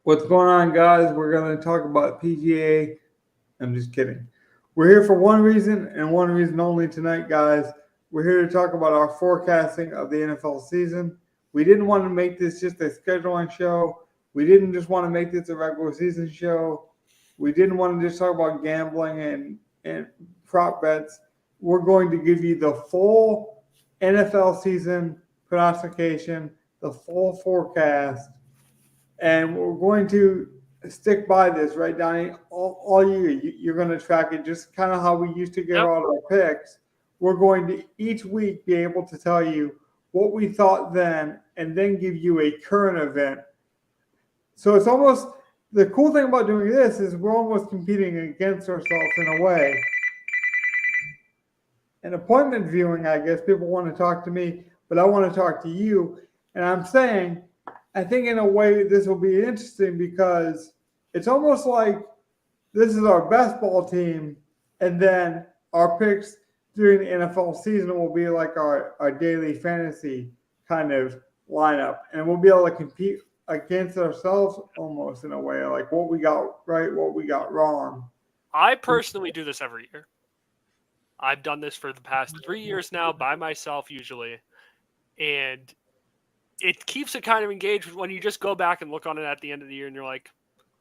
What's going on, guys? We're going to talk about PGA. I'm just kidding. We're here for one reason and one reason only tonight, guys. We're here to talk about our forecasting of the NFL season. We didn't want to make this just a scheduling show. We didn't just want to make this a regular season show. We didn't want to just talk about gambling and prop bets. We're going to give you the full NFL season prognostication, the full forecast, and we're going to stick by this, right, Donnie? All year, you're going to track it just kind of how we used to give out our picks. We're going to each week be able to tell you what we thought then and then give you a current event. So it's almost the cool thing about doing this is we're almost competing against ourselves in a way. And appointment viewing, I guess people want to talk to me, but I want to talk to you. And I'm saying, I think in a way this will be interesting because it's almost like this is our best ball team, and then our picks during the NFL season will be like our daily fantasy kind of lineup. And we'll be able to compete against ourselves almost in a way, like what we got right, what we got wrong. I personally do this every year. I've done this for the past 3 years now by myself usually. And it keeps it kind of engaged when you just go back and look on it at the end of the year and you're like,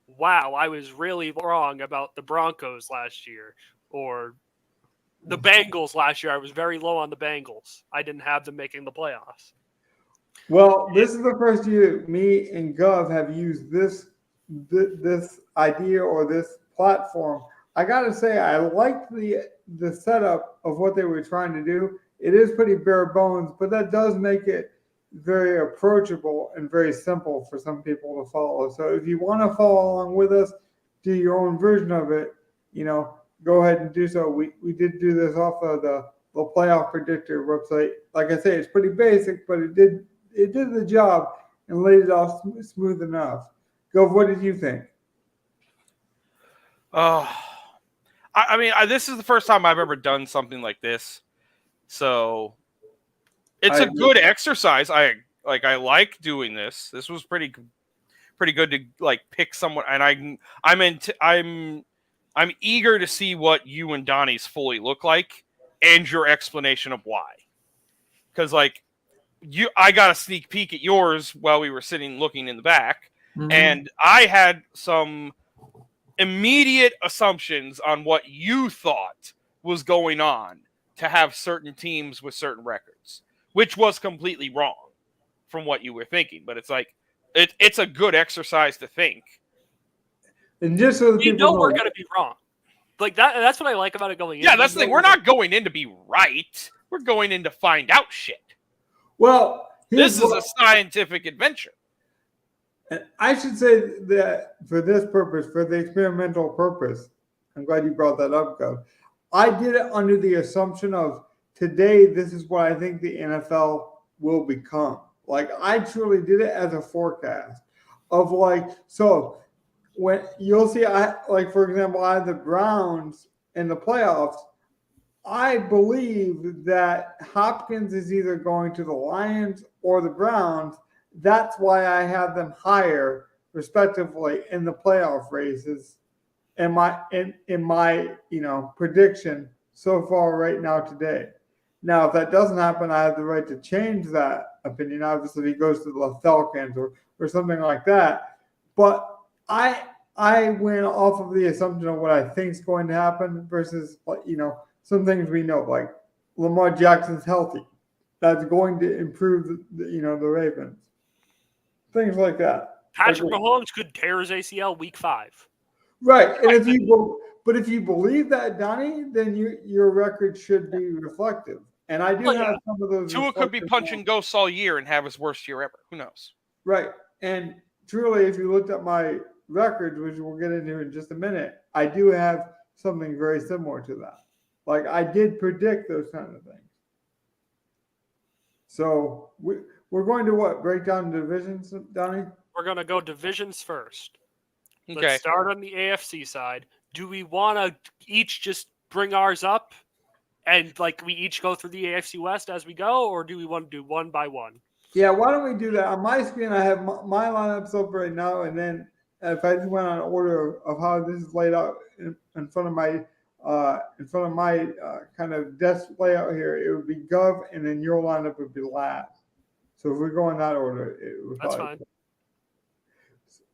wow, I was really wrong about the Broncos last year. Or the Bengals last year. I was very low on the Bengals. I didn't have them making the playoffs. Well, this is the first year me and Gov have used this idea or this platform. I got to say, I liked the setup of what they were trying to do. It is pretty bare bones, but that does make it very approachable and very simple for some people to follow. So if you want to follow along with us, do your own version of it, go ahead and do so. We did do this off of the playoff predictor website. Like I say, it's pretty basic, but it did the job and laid it off smooth enough. Gov, what did you think? This is the first time I've ever done something like this, so it's a good exercise. I like doing this. This was pretty good to pick someone, and I'm eager to see what you and Donnie's fully look like and your explanation of why. Because I got a sneak peek at yours while we were sitting looking in the back, and I had some immediate assumptions on what you thought was going on to have certain teams with certain records, which was completely wrong from what you were thinking. But it's a good exercise to think. And just so we're going to be wrong. That's what I like about it going in. Yeah, that's the thing. We're not going in to be right. We're going in to find out shit. Well, this is a scientific adventure. And I should say that for this purpose, for the experimental purpose, I'm glad you brought that up, Gov. I did it under the assumption of today, this is what I think the NFL will become. I truly did it as a forecast of so when you'll see, for example, I had the Browns in the playoffs. I believe that Hopkins is either going to the Lions or the Browns. That's why I have them higher, respectively, in the playoff races. In my prediction so far right now today. Now, if that doesn't happen, I have the right to change that opinion. Obviously, if he goes to the Falcons or something like that. But I went off of the assumption of what I think is going to happen versus some things we know, like Lamar Jackson's healthy. That's going to improve the Ravens. Things like that. Patrick Mahomes could tear his ACL week 5. Right, and if you believe that, Donnie, then your record should be reflective. And I do have some of those. Tua could be punching ghosts all year and have his worst year ever. Who knows? Right, and truly, if you looked at my record, which we'll get into in just a minute, I do have something very similar to that. I did predict those kind of things. So we're going to break down the divisions, Donnie? We're going to go divisions first. Okay. Let's start on the AFC side. Do we want to each just bring ours up and we each go through the AFC West as we go, or do we want to do one by one? Yeah, why don't we do that? On my screen, I have my lineups up right now, and then if I just went on order of how this is laid out in front of my kind of desk layout here, it would be Gov, and then your lineup would be last. So if we go in that order, it would That's probably. fine.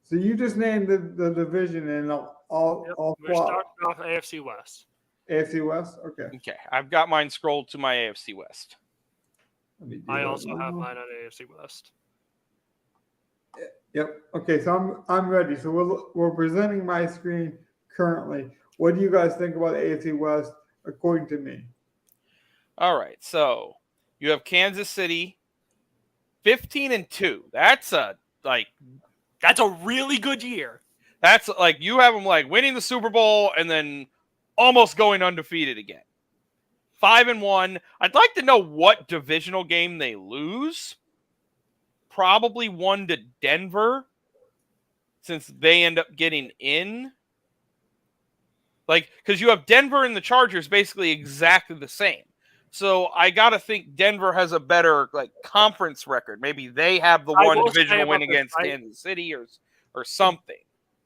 So you just named the division, and I'll Yep. We're swap. starting off AFC West. AFC West. Okay. Okay, I've got mine scrolled to my AFC West. Let me do I that also have now. mine on AFC West. Yep. Okay. So I'm ready. So we're presenting my screen currently. What do you guys think about AFC West according to me? All right, so you have Kansas City, 15-2. That's a really good year. That's like you have them like winning the Super Bowl and then almost going undefeated again. 5-1. I'd like to know what divisional game they lose. Probably one to Denver, since they end up getting in. Like, because you have Denver and the Chargers basically exactly the same. So I gotta think Denver has a better like conference record. Maybe they have the one divisional win against Kansas City or something.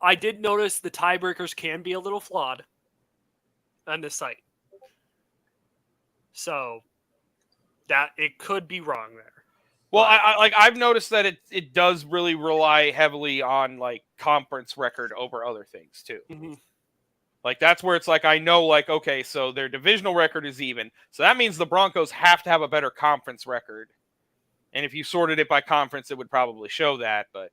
I did notice the tiebreakers can be a little flawed on this site. So that it could be wrong there. Well, I've noticed that it does really rely heavily on like conference record over other things too. Mm-hmm. Like that's where it's like I know like okay, so their divisional record is even. So that means the Broncos have to have a better conference record. And if you sorted it by conference, it would probably show that, but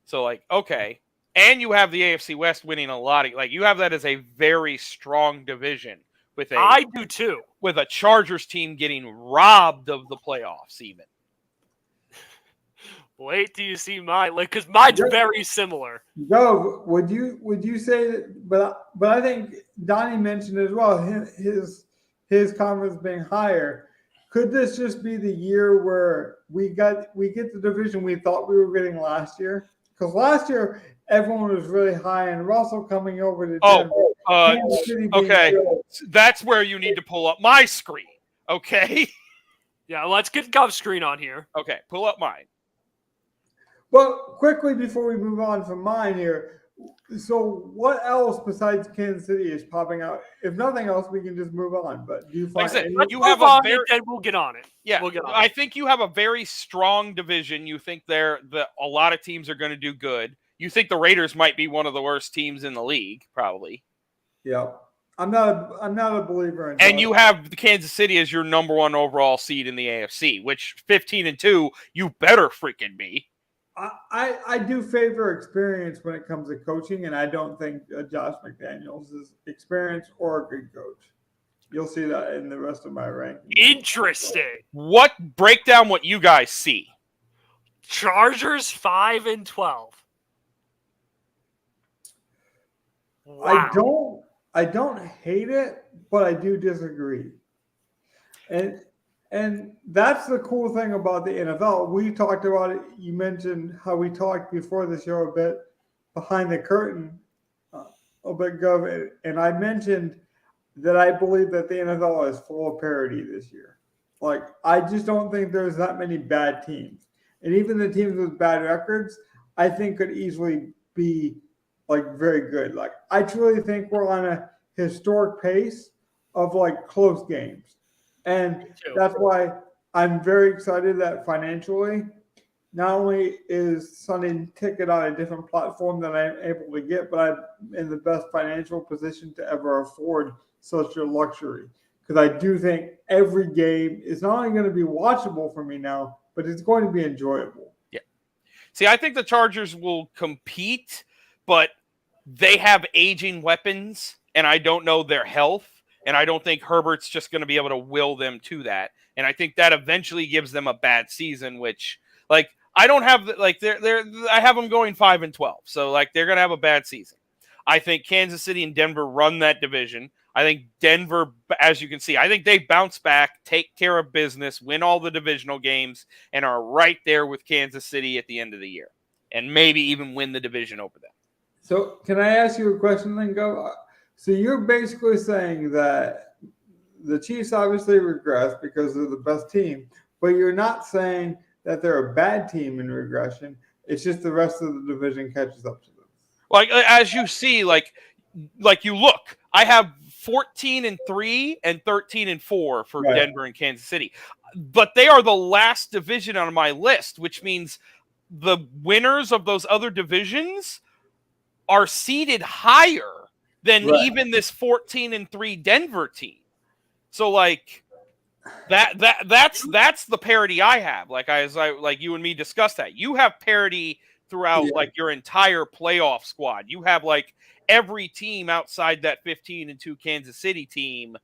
so like okay. And you have the AFC West winning a lot. Like you have that as a very strong division with I do too. With a Chargers team getting robbed of the playoffs even. Wait till you see mine, like because mine's very similar. Joe, would you say that? But I think Donnie mentioned as well his conference being higher. Could this just be the year where we get the division we thought we were getting last year? Because last year everyone was really high, and Russell coming over to Denver. Okay, that's where you need to pull up my screen. Okay. Yeah, let's get Gov's screen on here. Okay, pull up mine. Well, quickly before we move on from mine here, so what else besides Kansas City is popping out? If nothing else, we can just move on. But do you find like I said, you have a very, and we'll get on it. Yeah, we'll get on I think you have a very strong division. You think a lot of teams are going to do good. You think the Raiders might be one of the worst teams in the league, probably. Yeah. I'm not a believer in that. And you have Kansas City as your number one overall seed in the AFC, which 15-2, you better freaking be. I do favor experience when it comes to coaching, and I don't think Josh McDaniels is experienced or a good coach. You'll see that in the rest of my ranking. Interesting. Break down what you guys see. Chargers 5-12. Wow. I don't hate it, but I do disagree. And that's the cool thing about the NFL. We talked about it. You mentioned how we talked before the show a bit behind the curtain, a bit, Gov. And I mentioned that I believe that the NFL is full of parity this year. Like, I just don't think there's that many bad teams. And even the teams with bad records, I think could easily be, like, very good. Like, I truly think we're on a historic pace of, like, close games. And that's why I'm very excited that financially, not only is Sunday Ticket on a different platform that I'm able to get, but I'm in the best financial position to ever afford such a luxury. Because I do think every game is not only going to be watchable for me now, but it's going to be enjoyable. Yeah. See, I think the Chargers will compete, but they have aging weapons, and I don't know their health. And I don't think Herbert's just going to be able to will them to that. And I think that eventually gives them a bad season, which, like, I don't have, like, I have them going 5-12. So, like, they're going to have a bad season. I think Kansas City and Denver run that division. I think Denver, as you can see, I think they bounce back, take care of business, win all the divisional games, and are right there with Kansas City at the end of the year. And maybe even win the division over them. So, can I ask you a question then, Go? So you're basically saying that the Chiefs obviously regress because they're the best team, but you're not saying that they're a bad team in regression. It's just the rest of the division catches up to them. Like as you see, like you look, I have 14-3 and 13-4 for Right. Denver and Kansas City, but they are the last division on my list, which means the winners of those other divisions are seeded higher than Right. even this 14-3 Denver team. So like that's the parity I have. Like like you and me discussed that. You have parity throughout like your entire playoff squad. You have like every team outside that 15-2 Kansas City team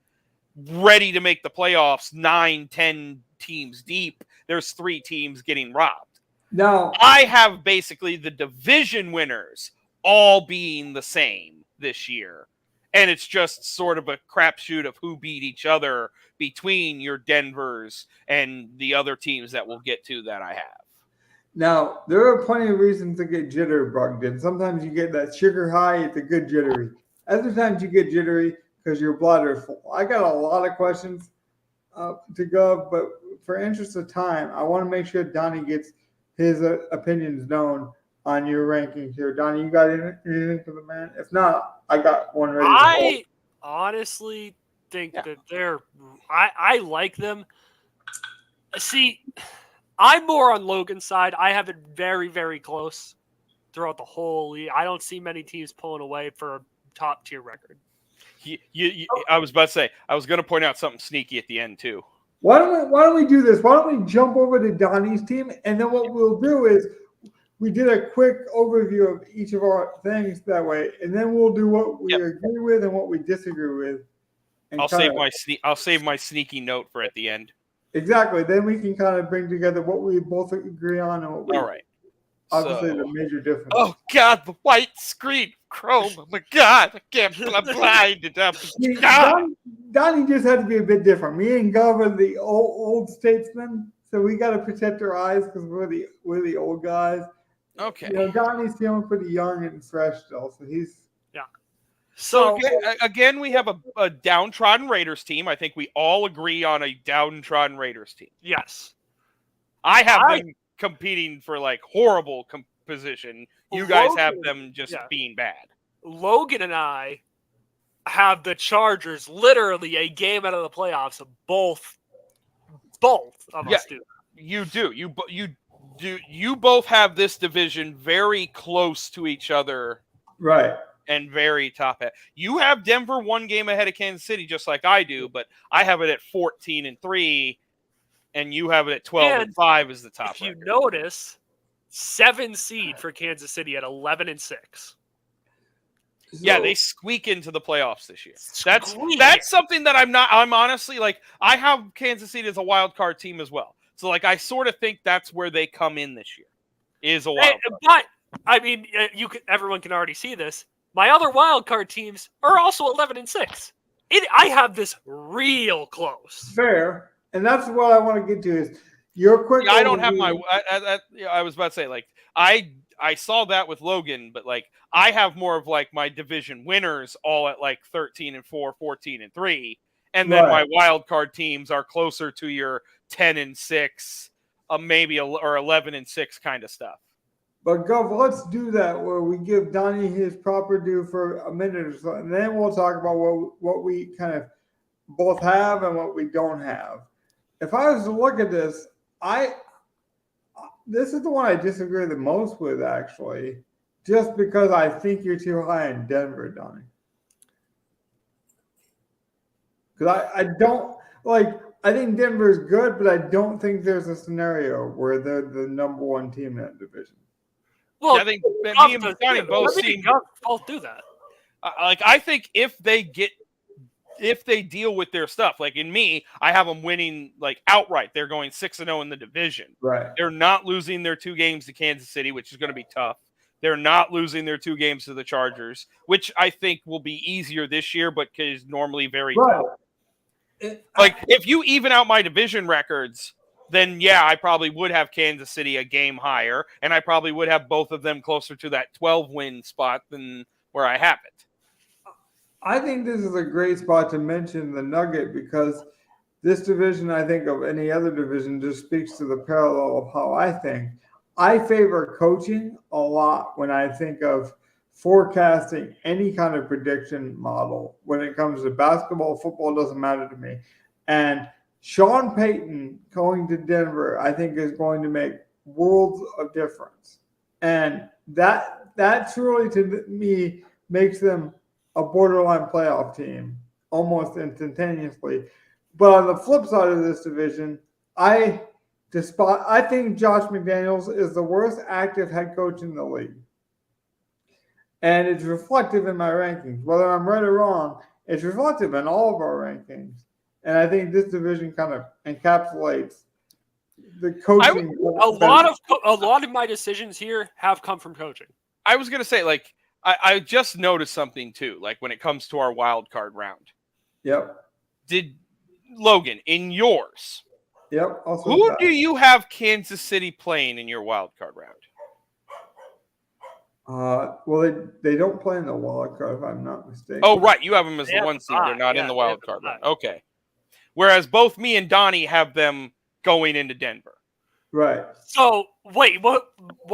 ready to make the playoffs, 9-10 teams deep. There's 3 teams getting robbed. Now I have basically the division winners all being the same this year. And it's just sort of a crapshoot of who beat each other between your Denvers and the other teams that we'll get to that I have. Now, there are plenty of reasons to get jitterbugged, and sometimes you get that sugar high, it's a good jittery. Other times you get jittery because your bladder is full. I got a lot of questions to go, but for interest of time, I want to make sure Donnie gets his opinions known on your rankings here. Donnie, you got anything for the man? If not, I got one ready. I honestly think that I like them. See, I'm more on Logan's side. I have it very, very close throughout the whole league. I don't see many teams pulling away for a top tier record. I was about to say, I was going to point out something sneaky at the end too. Why don't we do this? Why don't we jump over to Donnie's team, and then what we'll do is we did a quick overview of each of our things that way, and then we'll do what we agree with and what we disagree with. I'll save my sneaky note for at the end. Exactly. Then we can kind of bring together what we both agree on and what we. All right. Obviously, the major difference. Oh God, the white screen, Chrome. Oh my God, I can't. I'm blinded. Donnie just had to be a bit different. Me and Gov are the old statesmen, so we got to protect our eyes because we're the old guys. Okay. You know, Donnie's feeling pretty young and fresh still, so he's. So again, we have a downtrodden Raiders team. I think we all agree on a downtrodden Raiders team. Yes. I have them competing for like horrible position. You guys have them just being bad. Logan and I have the Chargers literally a game out of the playoffs of both of us do. You do. You both have this division very close to each other. Right. And very top heavy. You have Denver 1 game ahead of Kansas City, just like I do, but I have it at 14-3, and you have it at 12-5 as the top. If you notice, 7 seed for Kansas City at 11-6. Yeah, they squeak into the playoffs this year. That's something that I'm honestly like. I have Kansas City as a wild card team as well. So like, I sort of think that's where they come in this year. Is a wild card. But I mean, everyone can already see this. My other wild card teams are also 11-6. I have this real close. Fair, and that's what I want to get to is your quick. Yeah, I don't have my. I was about to say like I saw that with Logan, but like I have more of like my division winners all at like 13-4, 14-3, and then my wild card teams are closer to your 10-6, maybe or 11-6 kind of stuff. But Gov, let's do that where we give Donnie his proper due for a minute or so, and then we'll talk about what we kind of both have and what we don't have. If I was to look at this, this is the one I disagree the most with, actually, just because I think you're too high in Denver, Donnie. Because I don't like. I think Denver's good, but I don't think there's a scenario where they're the number 1 team in that division. Well, I think me and Johnny both do that. Like I think if they deal with their stuff, like in me, I have them winning like outright. They're going 6-0 in the division. Right. They're not losing their 2 games to Kansas City, which is going to be tough. They're not losing their 2 games to the Chargers, which I think will be easier this year, but is normally very tough. Like if you even out my division records, then yeah, I probably would have Kansas City a game higher, and I probably would have both of them closer to that 12-win spot than where I have it. I think this is a great spot to mention the Nugget because this division, I think, of any other division just speaks to the parallel of how I think. I favor coaching a lot when I think of forecasting any kind of prediction model. When it comes to basketball, football doesn't matter to me. And Sean Payton going to Denver, I think, is going to make worlds of difference. And that truly to me makes them a borderline playoff team almost instantaneously. But on the flip side of this division, I think Josh McDaniels is the worst active head coach in the league. And it's reflective in my rankings. Whether I'm right or wrong, it's reflective in all of our rankings. And I think this division kind of encapsulates the coaching. A lot of my decisions here have come from coaching. I was going to say, like, I just noticed something too, like when it comes to our wild card round. Yep. Did Logan, in yours, Yep. Also who do you have Kansas City playing in your wild card round? Well, they don't play in the wild card, if I'm not mistaken. Oh, right. You have them as They the have one the seed. They're bye. not Yeah, in the they wild have the card round. bye. Okay. Whereas both me and Donnie have them going into Denver. Right. So wait, what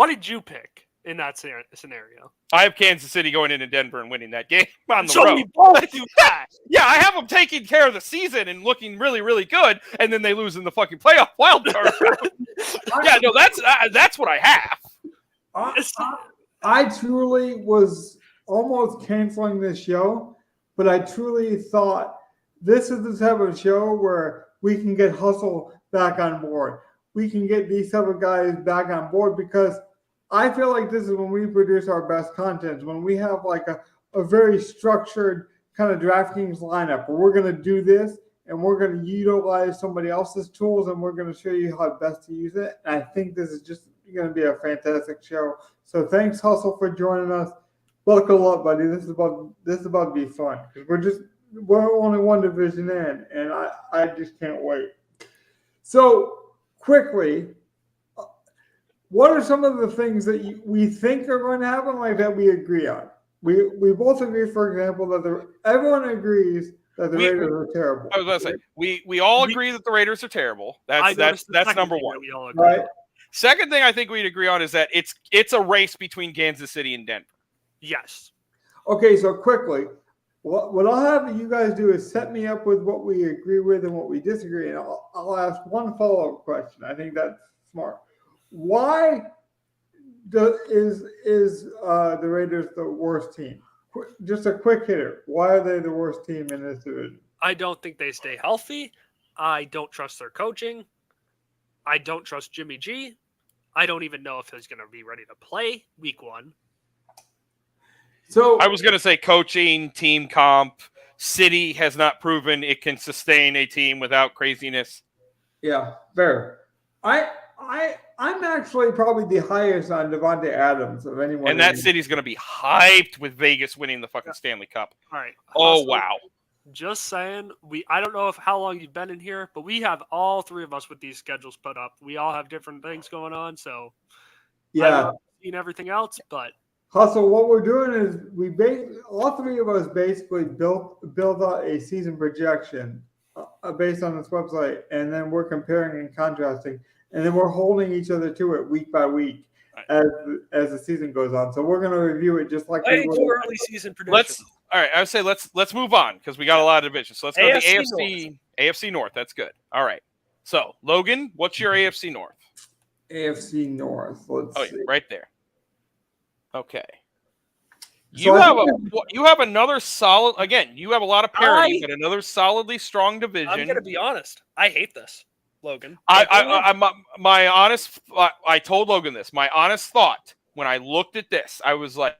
did you pick in that scenario? I have Kansas City going into Denver and winning that game on the So road. we both do that. Yeah, I have them taking care of the season and looking really, really good, and then they lose in the fucking playoff wild card round. Yeah, no, that's what I have. I truly was almost canceling this show, but I truly thought this is the type of show where we can get Hustle back on board. We can get these type of guys back on board because I feel like this is when we produce our best content, when we have like a very structured kind of DraftKings lineup where we're going to do this and we're going to utilize somebody else's tools and we're going to show you how best to use it. And I think this is just going to be a fantastic show. So thanks, Hustle, for joining us. Buckle up, buddy. This is about to be fun because we're only one division in, and I just can't wait. So quickly, what are some of the things that we think are going to happen, like that we agree on? We both agree, for example, that everyone agrees that the Raiders are terrible. I was going to say we all agree that the Raiders are terrible. That's number one. We all agree. Right. Second thing I think we'd agree on is that it's a race between Kansas City and Denver. Yes. Okay, so quickly, what I'll have you guys do is set me up with what we agree with and what we disagree, and I'll ask one follow-up question. I think that's smart. Why is the Raiders the worst team? Just a quick hitter. Why are they the worst team in this division? I don't think they stay healthy. I don't trust their coaching. I don't trust Jimmy G. I don't even know if he's going to be ready to play week 1. So I was going to say coaching, team comp. City has not proven it can sustain a team without craziness. Yeah, fair. I'm actually probably the highest on Devontae Adams of anyone. And that city's going to be hyped with Vegas winning the fucking Stanley Cup. All right. Oh, wow. Just saying, I don't know how long you've been in here, but we have all three of us with these schedules put up. We all have different things going on, so yeah, I haven't seen everything else, but Hustle. What we're doing is all three of us basically build out a season projection based on this website, and then we're comparing and contrasting, and then we're holding each other to it week by week as the season goes on. So we're going to review it just like way we too will. early season prediction. All right, I would say let's move on because we got a lot of divisions. So let's go to the AFC AFC North. That's good. All right. So Logan, what's your AFC North? AFC North. Let's see. Right there. Okay. So You have another solid. Again, you have a lot of parity, but another solidly strong division. I'm going to be honest. I hate this, Logan. I told Logan this. My honest thought when I looked at this, I was like,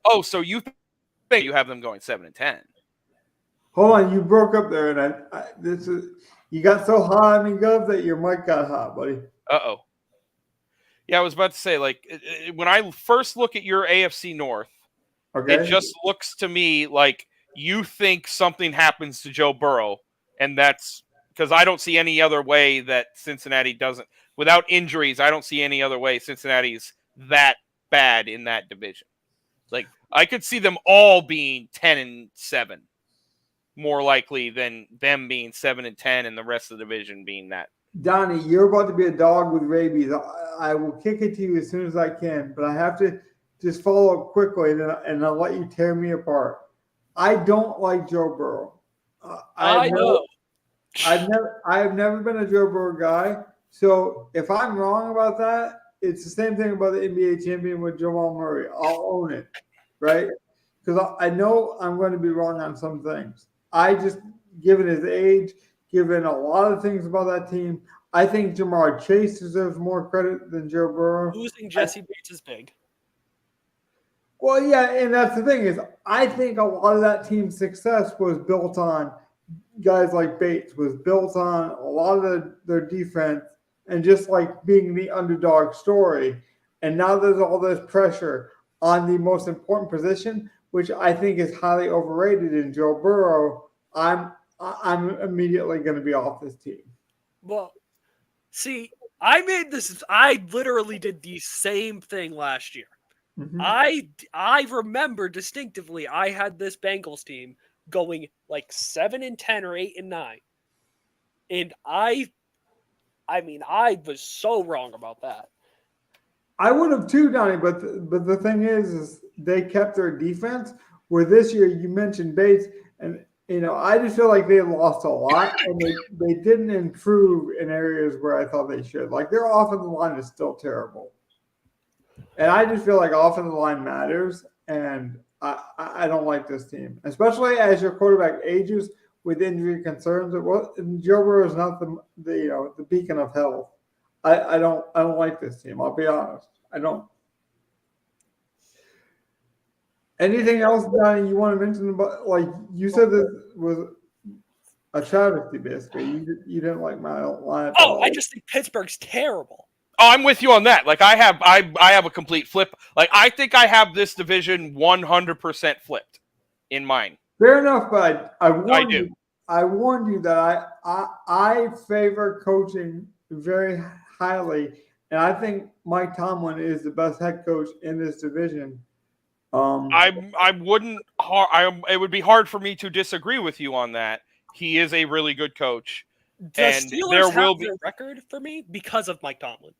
"Oh, so you think you have them going 7-10?" Hold on, you broke up there, and you got so hot on me, Gov, that your mic got hot, buddy. Uh-oh. Yeah, I was about to say, like, when I first look at your AFC North, it just looks to me like you think something happens to Joe Burrow, and that's because I don't see any other way that Cincinnati doesn't. Without injuries, I don't see any other way Cincinnati's that bad in that division. Like, I could see them all being 10-7, more likely than them being 7-10 and the rest of the division being that Donnie, you're about to be a dog with rabies. I will kick it to you as soon as I can, but I have to just follow up quickly, and I'll let you tear me apart. I don't like Joe Burrow. I know. I have never been a Joe Burrow guy. So if I'm wrong about that, it's the same thing about the NBA champion with Jamal Murray. I'll own it, right? Because I know I'm going to be wrong on some things. I just, given his age, given a lot of things about that team, I think Jamar Chase deserves more credit than Joe Burrow. Losing Jesse Bates is big. Well, yeah, and that's the thing is, I think a lot of that team's success was built on guys like Bates, was built on a lot of their defense and just like being the underdog story. And now there's all this pressure on the most important position, which I think is highly overrated in Joe Burrow. I'm immediately going to be off this team. Well, see, I literally did the same thing last year. Mhm. I remember distinctively I had this Bengals team going like 7-10 or 8-9. And I was so wrong about that. I would have too, Donnie, but the thing is they kept their defense. Where this year you mentioned Bates, and I just feel like they lost a lot, and they didn't improve in areas where I thought they should. Like their offensive line is still terrible, and I just feel like offensive line matters, and I don't like this team, especially as your quarterback ages with injury concerns. Joe Burrow is not the beacon of health. I don't like this team. I'll be honest. I don't. Anything else, Donnie, you want to mention about? Like you said, this was a travesty. Basically, you didn't like my line at all. I just think Pittsburgh's terrible. Oh, I'm with you on that. Like I have a complete flip. Like I think I have this division 100% flipped in mine. Fair enough, but I warned do. you. I warned you that I favor coaching very highly, and I think Mike Tomlin is the best head coach in this division. I wouldn't. It would be hard for me to disagree with you on that. He is a really good coach. The And Steelers there will have be their record for me because of Mike Tomlin.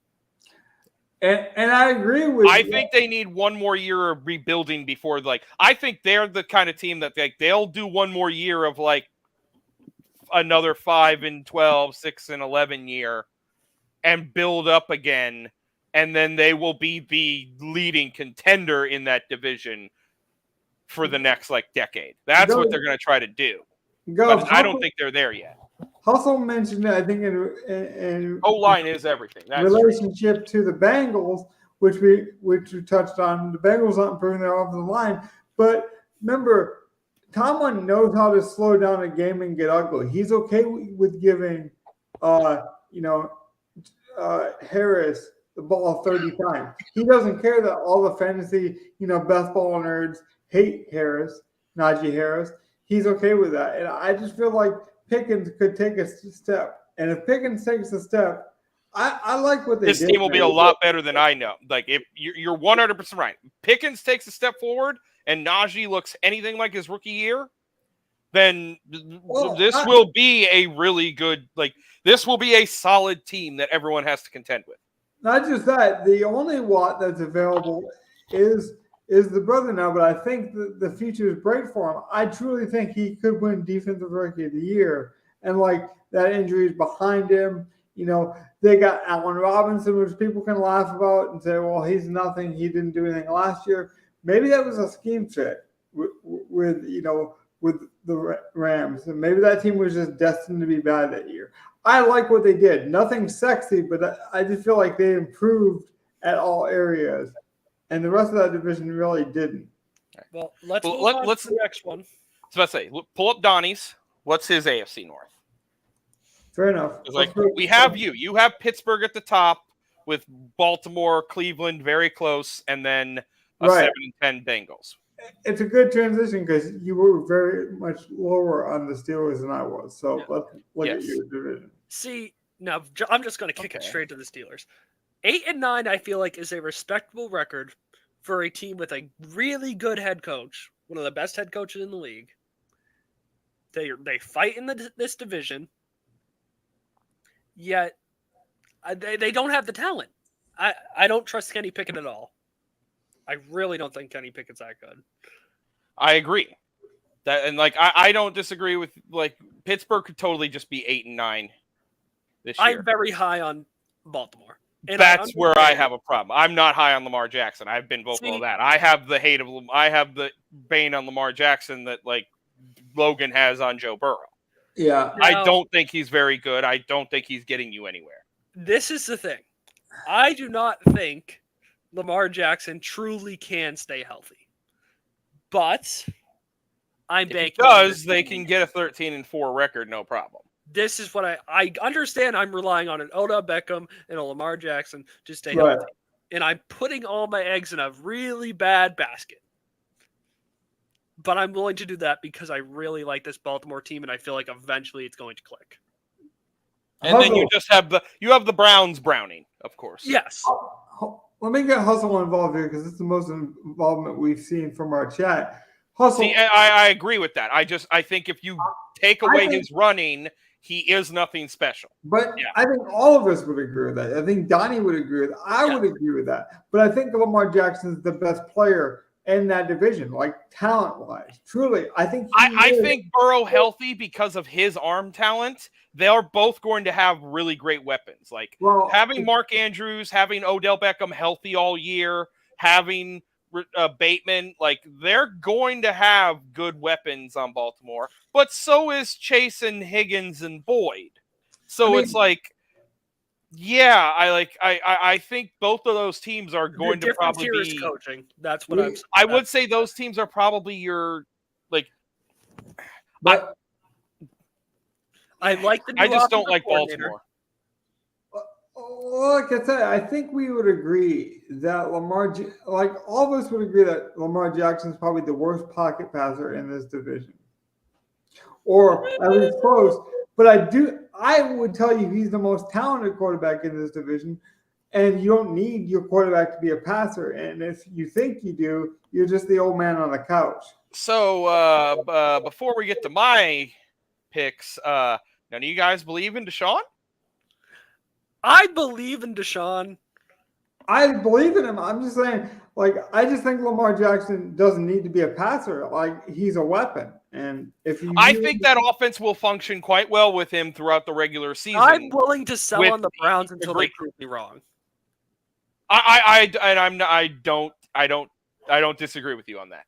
And I agree with I you. think they need one more year of rebuilding before, I think they're the kind of team that they'll do one more year of another 5-12, 6-11 year and build up again. And then they will be the leading contender in that division for the next decade. That's what they're going to try to do. But I don't think they're there yet. Hustle mentioned that I think in O-line is everything. That's relationship to the Bengals, which we touched on. The Bengals not improving their offensive line, but remember, Tomlin knows how to slow down a game and get ugly. He's okay with giving, Harris the ball 30 times. He doesn't care that all the fantasy, best ball nerds hate Harris, Najee Harris. He's okay with that, and I just feel like Pickens could take a step. And if Pickens takes a step, I like what they did. This team will be a lot better than I know. Like, if you're 100% right. Pickens takes a step forward and Najee looks anything like his rookie year, then this will be a really good, this will be a solid team that everyone has to contend with. Not just that, the only Watt that's available is the brother now, but I think the future is bright for him. I truly think he could win Defensive Rookie of the Year. And that injury is behind him. They got Allen Robinson, which people can laugh about and say, well, he's nothing. He didn't do anything last year. Maybe that was a scheme fit with the Rams. And maybe that team was just destined to be bad that year. I like what they did. Nothing sexy, but I just feel like they improved at all areas. And the rest of that division really didn't. Well, let's move on to the next one. I was about to say, pull up Donnie's. What's his AFC North? Fair enough. We have you. You have Pittsburgh at the top with Baltimore, Cleveland very close, and then a 7-10 Bengals. It's a good transition because you were very much lower on the Steelers than I was. So let's look at your division. See, no, I'm just going to kick it straight to the Steelers. 8-9, I feel like, is a respectable record for a team with a really good head coach, one of the best head coaches in the league. They fight in this division, yet They don't have the talent. I don't trust Kenny Pickett at all. I really don't think Kenny Pickett's that good. I agree. I don't disagree with Pittsburgh could totally just be 8-9 this year. I'm very high on Baltimore. And that's where I have a problem. I'm not high on Lamar Jackson. I've been vocal of that. I have the bane on Lamar Jackson that Logan has on Joe Burrow. Yeah. Now, I don't think he's very good. I don't think he's getting you anywhere. This is the thing. I do not think Lamar Jackson truly can stay healthy. But I'm banking. Because they can get a 13-4 record, no problem. This is what I understand. I'm relying on an Odell Beckham and a Lamar Jackson to stay healthy. And I'm putting all my eggs in a really bad basket. But I'm willing to do that because I really like this Baltimore team, and I feel like eventually it's going to click. And then you just have the Browns browning, of course. Yes. Let me get Hustle involved here because it's the most involvement we've seen from our chat. Hustle. See, I agree with that. I think if you take away his running, he is nothing special. But yeah. I think all of us would agree with that. I think Donnie would agree with that. I would agree with that. But I think Lamar Jackson is the best player in that division, talent-wise. Truly, I think I think Burrow healthy because of his arm talent. They are both going to have really great weapons. Having Mark Andrews, having Odell Beckham healthy all year, having Bateman, they're going to have good weapons on Baltimore. But so is Chase and Higgins and Boyd. So it's I think both of those teams are going to probably be coaching. That's what I'm saying. I would say those teams are probably your But I like the. I just don't like Baltimore. Like I said, I think we would agree that all of us would agree that Lamar Jackson is probably the worst pocket passer in this division, or at least close. But I would tell you he's the most talented quarterback in this division, and you don't need your quarterback to be a passer. And if you think you do, you're just the old man on the couch. So before we get to my picks, none of you guys believe in Deshaun? I believe in Deshaun. I believe in him. I'm just saying, I just think Lamar Jackson doesn't need to be a passer. He's a weapon. And I think that offense will function quite well with him throughout the regular season. I'm willing to sell on the Browns until they prove me wrong. I don't disagree with you on that.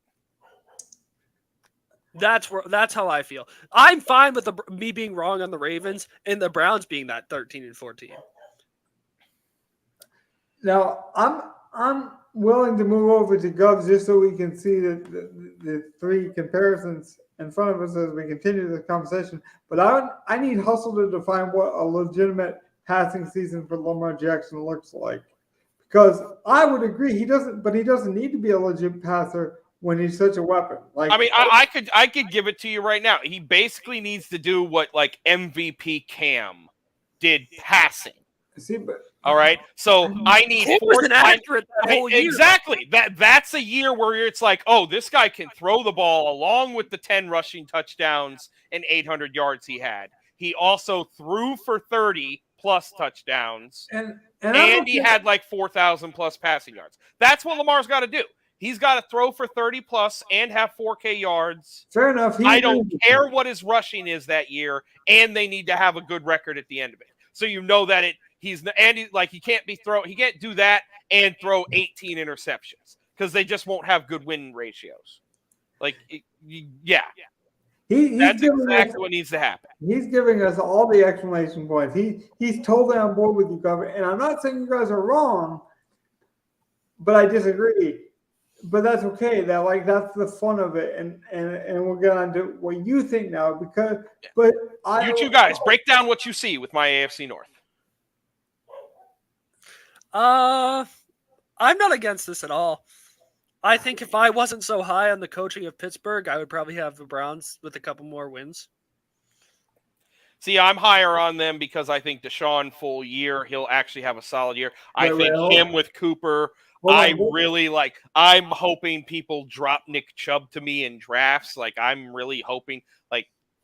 That's how I feel. I'm fine with me being wrong on the Ravens and the Browns being that 13-14. Now I'm willing to move over to Govs just so we can see the three comparisons in front of us as we continue this conversation. But I need Hustle to define what a legitimate passing season for Lamar Jackson looks like, because I would agree he doesn't need to be a legit passer when he's such a weapon. I could give it to you right now. He basically needs to do what MVP Cam did passing. See, but all right. So I need Cam wasn't accurate that whole year. Exactly. That's a year where it's this guy can throw the ball along with the 10 rushing touchdowns and 800 yards he had. He also threw for 30 plus touchdowns, and he had 4,000 plus passing yards. That's what Lamar's got to do. He's got to throw for 30 plus and have 4K yards. Fair enough. I don't care what his rushing is that year, and they need to have a good record at the end of it. So you know that he can't do that and throw 18 interceptions because they just won't have good win ratios. That's exactly what needs to happen. He's giving us all the exclamation points. He's totally on board with you, Governor. And I'm not saying you guys are wrong, but I disagree. But that's okay. That's the fun of it, and we'll get on to what you think now. You two guys break down what you see with my AFC North. I'm not against this at all. I think if I wasn't so high on the coaching of Pittsburgh, I would probably have the Browns with a couple more wins. See, I'm higher on them because I think Deshaun full year, he'll actually have a solid year. I think him with Cooper. I'm hoping people drop Nick Chubb to me in drafts. I'm really hoping,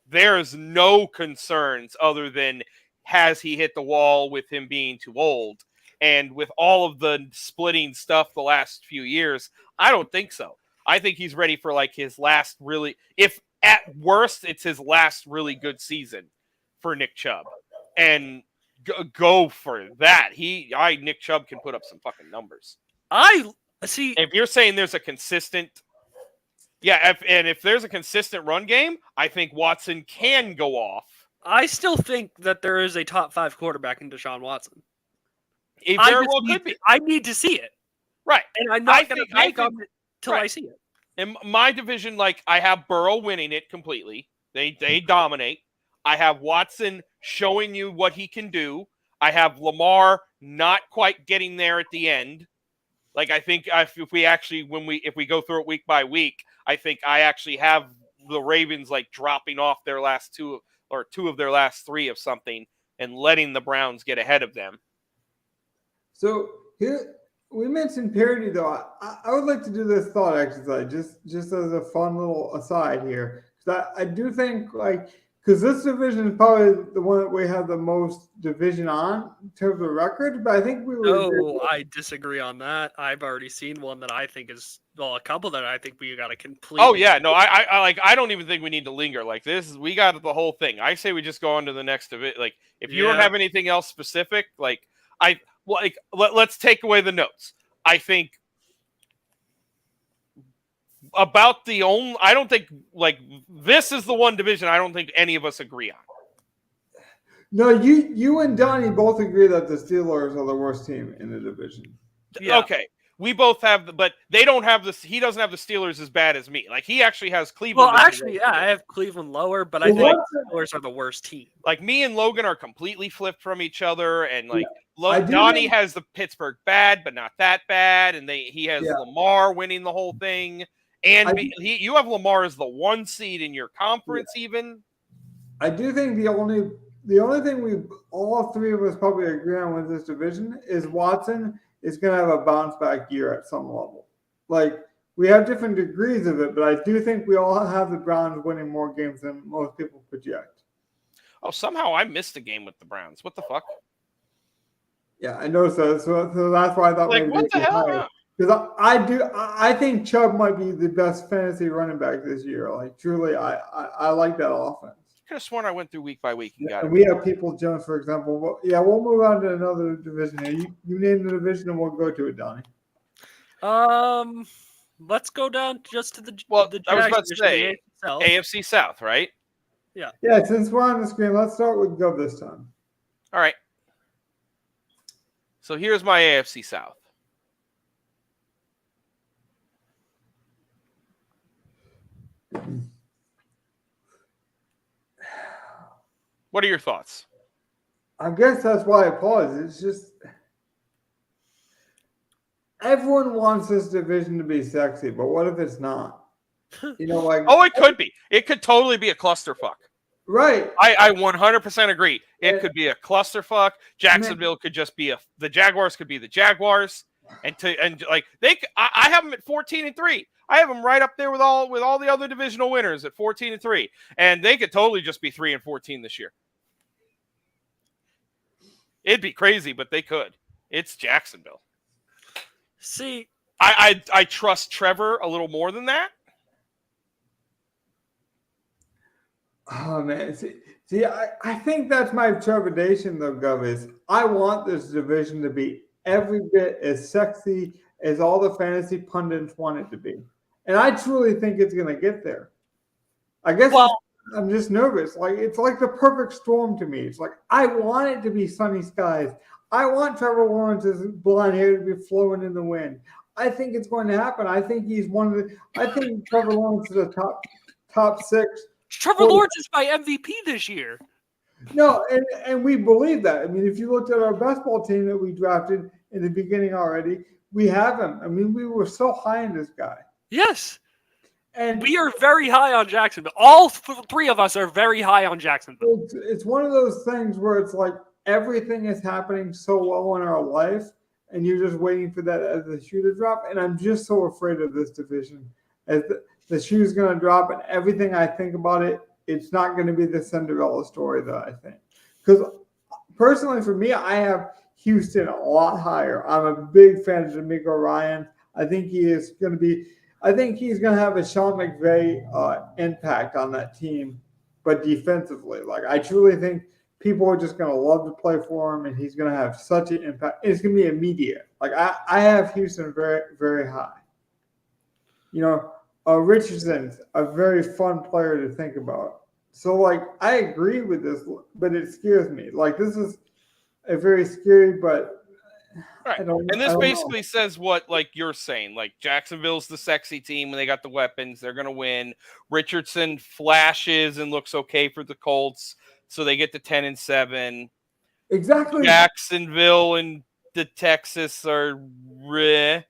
there's no concerns other than has he hit the wall with him being too old? And with all of the splitting stuff the last few years, I don't think so. I think he's ready for like his last really, if at worst, it's his last really good season for Nick Chubb. And go for that. Nick Chubb can put up some fucking numbers. I see. If you're saying there's a consistent, if there's a consistent run game, I think Watson can go off. I still think that there is a top 5 quarterback in Deshaun Watson. It very well could be. I need to see it. Right. And I'm not going to bank on it till I see it. In my division, like, I have Burrow winning it completely. They dominate. I have Watson showing you what he can do. I have Lamar not quite getting there at the end. Like, I think if we go through it week by week, I think I actually have the Ravens like dropping off their last two of their last 3 of something and letting the Browns get ahead of them. So here we mentioned parity, though. I would like to do this thought exercise just as a fun little aside here, because I do think because this division is probably the one that we have the most division on in terms of record, but I think we were. No, I disagree on that. I've already seen one that I think is a couple that I think we got to complete. Oh yeah, no, I don't even think we need to linger like this. We got the whole thing. I say we just go on to the next of it. Like, if you don't have anything else specific, let's take away the notes. I think about I don't think this is the one division I don't think any of us agree on. No, you and Donnie both agree that the Steelers are the worst team in the division. Yeah. Okay. We both have but they don't have this. He doesn't have the Steelers as bad as me. Like, he actually has Cleveland. Well, actually, I have Cleveland lower, but I think the Steelers are the worst team. Like, me and Logan are completely flipped from each other, and Donnie has the Pittsburgh bad, but not that bad, and he has Lamar winning the whole thing, and you have Lamar as the 1 seed in your conference. Even I do think the only thing all 3 of us probably agree on with this division is Watson is going to have a bounce back year at some level. Like, we have different degrees of it, but I do think we all have the Browns winning more games than most people project. Oh, somehow I missed a game with the Browns. What the fuck? Yeah, I noticed that. So that's why I thought maybe what the hell? Because I think Chubb might be the best fantasy running back this year. Like, truly, I like that offense. I could have sworn I went through week by week and got it. We have People Jones, for example. We'll move on to another division here. You name the division and we'll go to it, Donnie. Let's go down just to the I was about to say AFC South, right? Yeah. Yeah, since we're on the screen, let's start with Gov this time. All right. So here's my AFC South. What are your thoughts? I guess that's why I paused. It's just everyone wants this division to be sexy, but what if it's not? It could be. It could totally be a clusterfuck. Right. I 100% agree. It could be a clusterfuck. Jacksonville could just be the Jaguars could be the Jaguars, I have them at 14-3. I have them right up there with all the other divisional winners at 14-3, and they could totally just be 3-14 this year. It'd be crazy, but they could. It's Jacksonville. See, I trust Trevor a little more than that. Oh man, see, I think that's my trepidation though, Gov, is I want this division to be every bit as sexy as all the fantasy pundits want it to be. And I truly think it's going to get there. I guess I'm just nervous. Like, it's like the perfect storm to me. It's like, I want it to be sunny skies. I want Trevor Lawrence's blonde hair to be flowing in the wind. I think it's going to happen. I think I think Trevor Lawrence is a top 6. Trevor Lawrence is my MVP this year. No, and we believe that. I mean, if you looked at our best ball team that we drafted in the beginning already, we have him. I mean, we were so high in this guy. Yes. And we are very high on Jacksonville. All 3 of us are very high on Jacksonville. It's one of those things where it's like everything is happening so well in our life, and you're just waiting for that as the shoe to drop. And I'm just so afraid of this division. As the shoe's going to drop, and everything I think about it, it's not going to be the Cinderella story that I think. Because personally for me, I have Houston a lot higher. I'm a big fan of D'Amico Ryan. I think he is going to be. I think he's going to have a Sean McVay impact on that team, but defensively, like I truly think people are just going to love to play for him, and he's going to have such an impact. It's going to be immediate. Like I have Houston very, very high. You know, Richardson's a very fun player to think about. So, like, I agree with this, but it scares me. Like, this is a very scary, but Right. I don't. And this I don't basically know. says what like you're saying. Like Jacksonville's the sexy team when they got the weapons, they're gonna win. Richardson flashes and looks okay for the Colts, so they get to 10-7. Exactly. Jacksonville and the Texas are reh.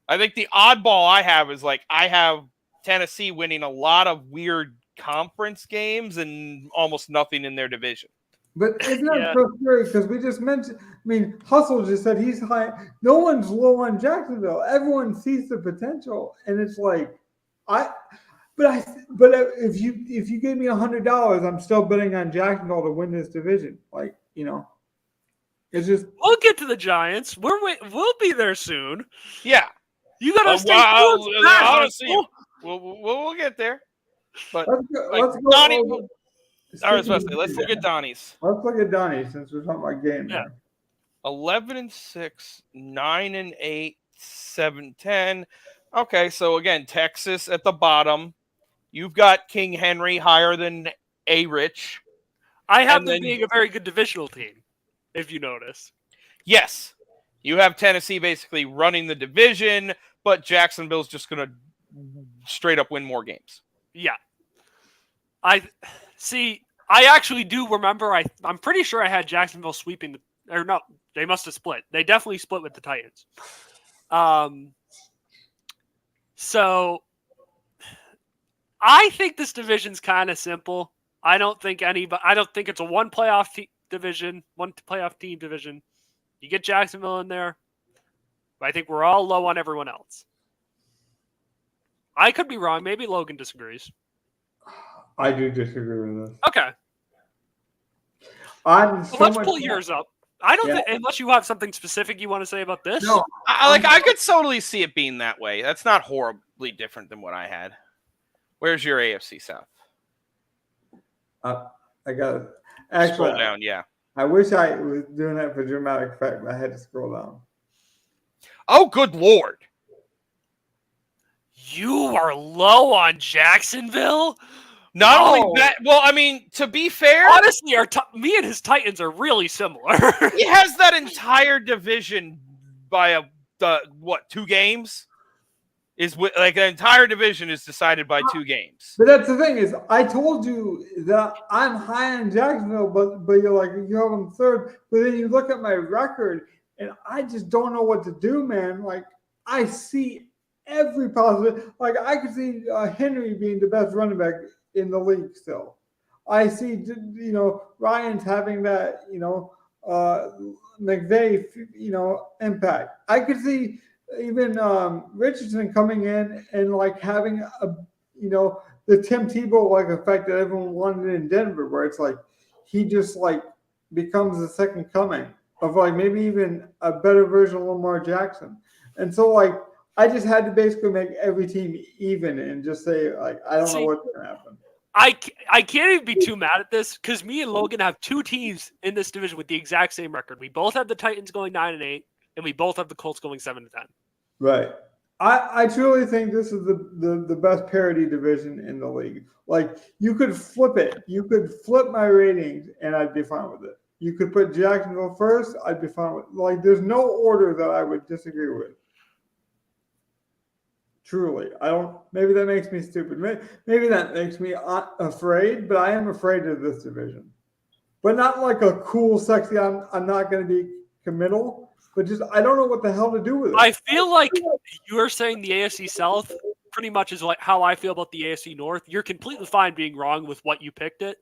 I think the oddball I have is like I have Tennessee winning a lot of weird conference games and almost nothing in their division. But isn't that Yeah. so scary? Because we just mentioned, I mean, Hustle just said he's high. No one's low on Jacksonville. Everyone sees the potential, and it's like, but if you gave me $100, I'm still betting on Jacksonville to win this division. Like, it's just We'll get to the Giants. We'll be there soon. Yeah. You gotta stay Well, tuned for that, honestly, Russell. we'll get there. But let's go. like, Let's go. Donnie, over- I was about to say, let's look at Donnie's. Let's look at Donnie since we're talking about game. Yeah. 11-6, 9-8, 7-10. Okay, so again, Texas at the bottom. You've got King Henry higher than A Rich. I have And them then- being a very good divisional team, if you notice. Yes, you have Tennessee basically running the division, but Jacksonville's just going to straight up win more games. Yeah. I actually do remember. I'm pretty sure I had Jacksonville sweeping or no, they must have split. They definitely split with the Titans. So I think this division's kind of simple. I don't think it's a one playoff team division. You get Jacksonville in there, but I think we're all low on everyone else. I could be wrong. Maybe Logan disagrees. I do disagree with this. Okay. Let's pull yours up. I don't think, unless you have something specific you want to say about this. No, I could totally see it being that way. That's not horribly different than what I had. Where's your AFC South? I got it. Actually, Scroll down, yeah. I wish I was doing that for dramatic effect, but I had to scroll down. Oh, good Lord. You are low on Jacksonville? Not only that, well, I mean, to be fair, Honestly, me and his Titans are really similar. he has that entire division by 2 games? Like the entire division is decided by 2 games. But that's the thing is, I told you that I'm high on Jacksonville, but you're like, you have them third. But then you look at my record, and I just don't know what to do, man. Like, I see every positive. Like, I could see Henry being the best running back in the league still. I see, Ryan's having that, McVay, impact. I could see even Richardson coming in and like having the Tim Tebow like effect that everyone wanted in Denver, where it's like he just like becomes the second coming of like maybe even a better version of Lamar Jackson. And so like I just had to basically make every team even and just say like I don't know what's gonna happen. I can't even be too mad at this because me and Logan have 2 teams in this division with the exact same record. We both have the Titans going 9-8, and we both have the Colts going 7-10. Right. I truly think this is the best parity division in the league. Like you could flip it. You could flip my ratings and I'd be fine with it. You could put Jacksonville first, I'd be fine with it. Like there's no order that I would disagree with. Truly. Maybe that makes me stupid. Maybe that makes me afraid, but I am afraid of this division. But not like a cool, sexy, I'm not going to be committal. But just I don't know what the hell to do with it. I feel like you're saying the AFC South pretty much is like how I feel about the AFC North. You're completely fine being wrong with what you picked it.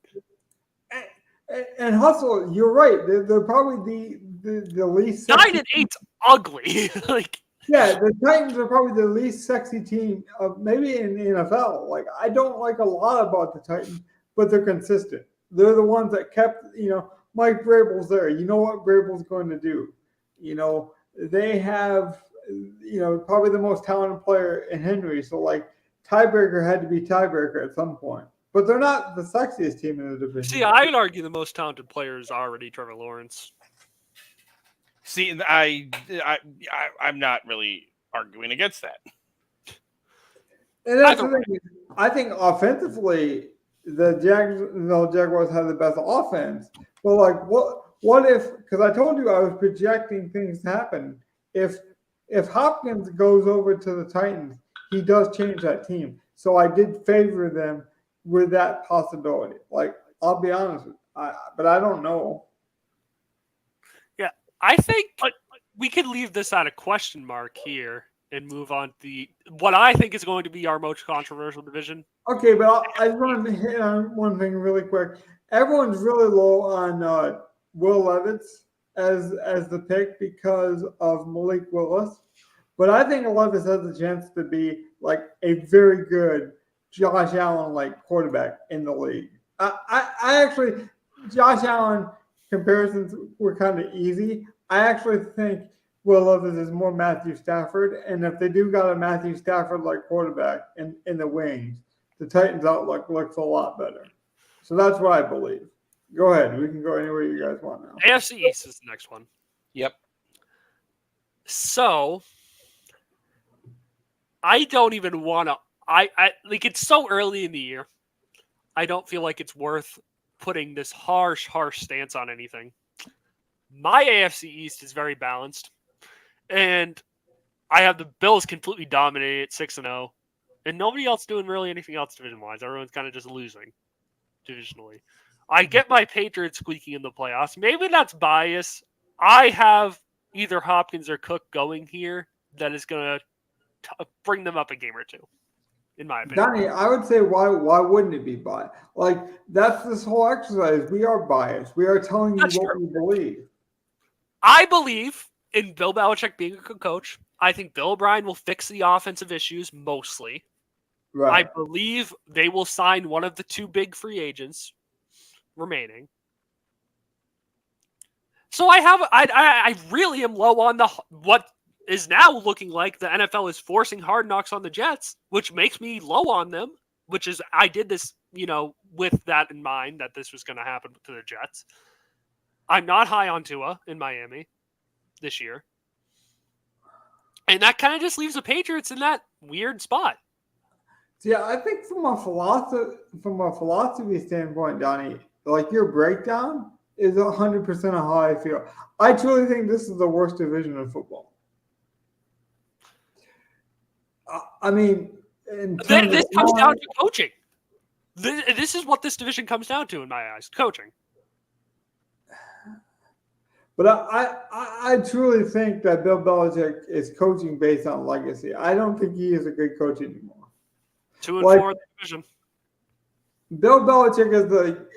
And Hustle, you're right. They're probably the least 9-8's ugly. Like yeah, the Titans are probably the least sexy team maybe in the NFL. Like I don't like a lot about the Titans, but they're consistent. They're the ones that kept Mike Vrabel's there. You know what Vrabel's going to do. You know, they have, probably the most talented player in Henry. So, like, tiebreaker had to be tiebreaker at some point. But they're not the sexiest team in the division. See, I'd argue the most talented player is already Trevor Lawrence. See, I'm not really arguing against that. And that's the thing. I think offensively, the Jaguars have the best offense. But like, what if? Because I told you I was projecting things to happen. If Hopkins goes over to the Titans, he does change that team. So I did favor them with that possibility. Like, I'll be honest with you, but I don't know. Yeah, I think we could leave this at a question mark here and move on to what I think is going to be our most controversial division. Okay, but I just want to hit on one thing really quick. Everyone's really low on Will Levis as the pick because of Malik Willis. But I think Levis has a chance to be like a very good Josh Allen-like quarterback in the league. I actually, Josh Allen comparisons were kind of easy. I actually think Will Levis is more Matthew Stafford. And if they do got a Matthew Stafford-like quarterback in the wings, the Titans' outlook looks a lot better. So that's what I believe. Go ahead. We can go anywhere you guys want now. AFC East is the next one. Yep. So I don't even want to. I like it's so early in the year. I don't feel like it's worth putting this harsh stance on anything. My AFC East is very balanced, and I have the Bills completely dominating at 6-0, and nobody else doing really anything else division-wise. Everyone's kind of just losing divisionally. I get my Patriots squeaking in the playoffs. Maybe that's bias. I have either Hopkins or Cook going here that is going to bring them up a game or two, in my opinion. Donnie, I would say why wouldn't it be biased? Like, that's this whole exercise. We are biased. We are telling you what we believe. I believe in Bill Belichick being a good coach. I think Bill O'Brien will fix the offensive issues mostly. Right. I believe they will sign one of the two big free agents remaining. So I really am low on what is now looking like the NFL is forcing hard knocks on the Jets, which makes me low on them, which is I did this, with that in mind that this was going to happen to the Jets. I'm not high on Tua in Miami this year. And that kind of just leaves the Patriots in that weird spot. Yeah, I think from a philosophy standpoint, Donnie, like your breakdown is 100% of how I feel. I truly think this is the worst division in football. I mean, this comes down to coaching. This is what this division comes down to in my eyes, coaching. But I truly think that Bill Belichick is coaching based on legacy. I don't think he is a good coach anymore. 2-4 in the division. Bill Belichick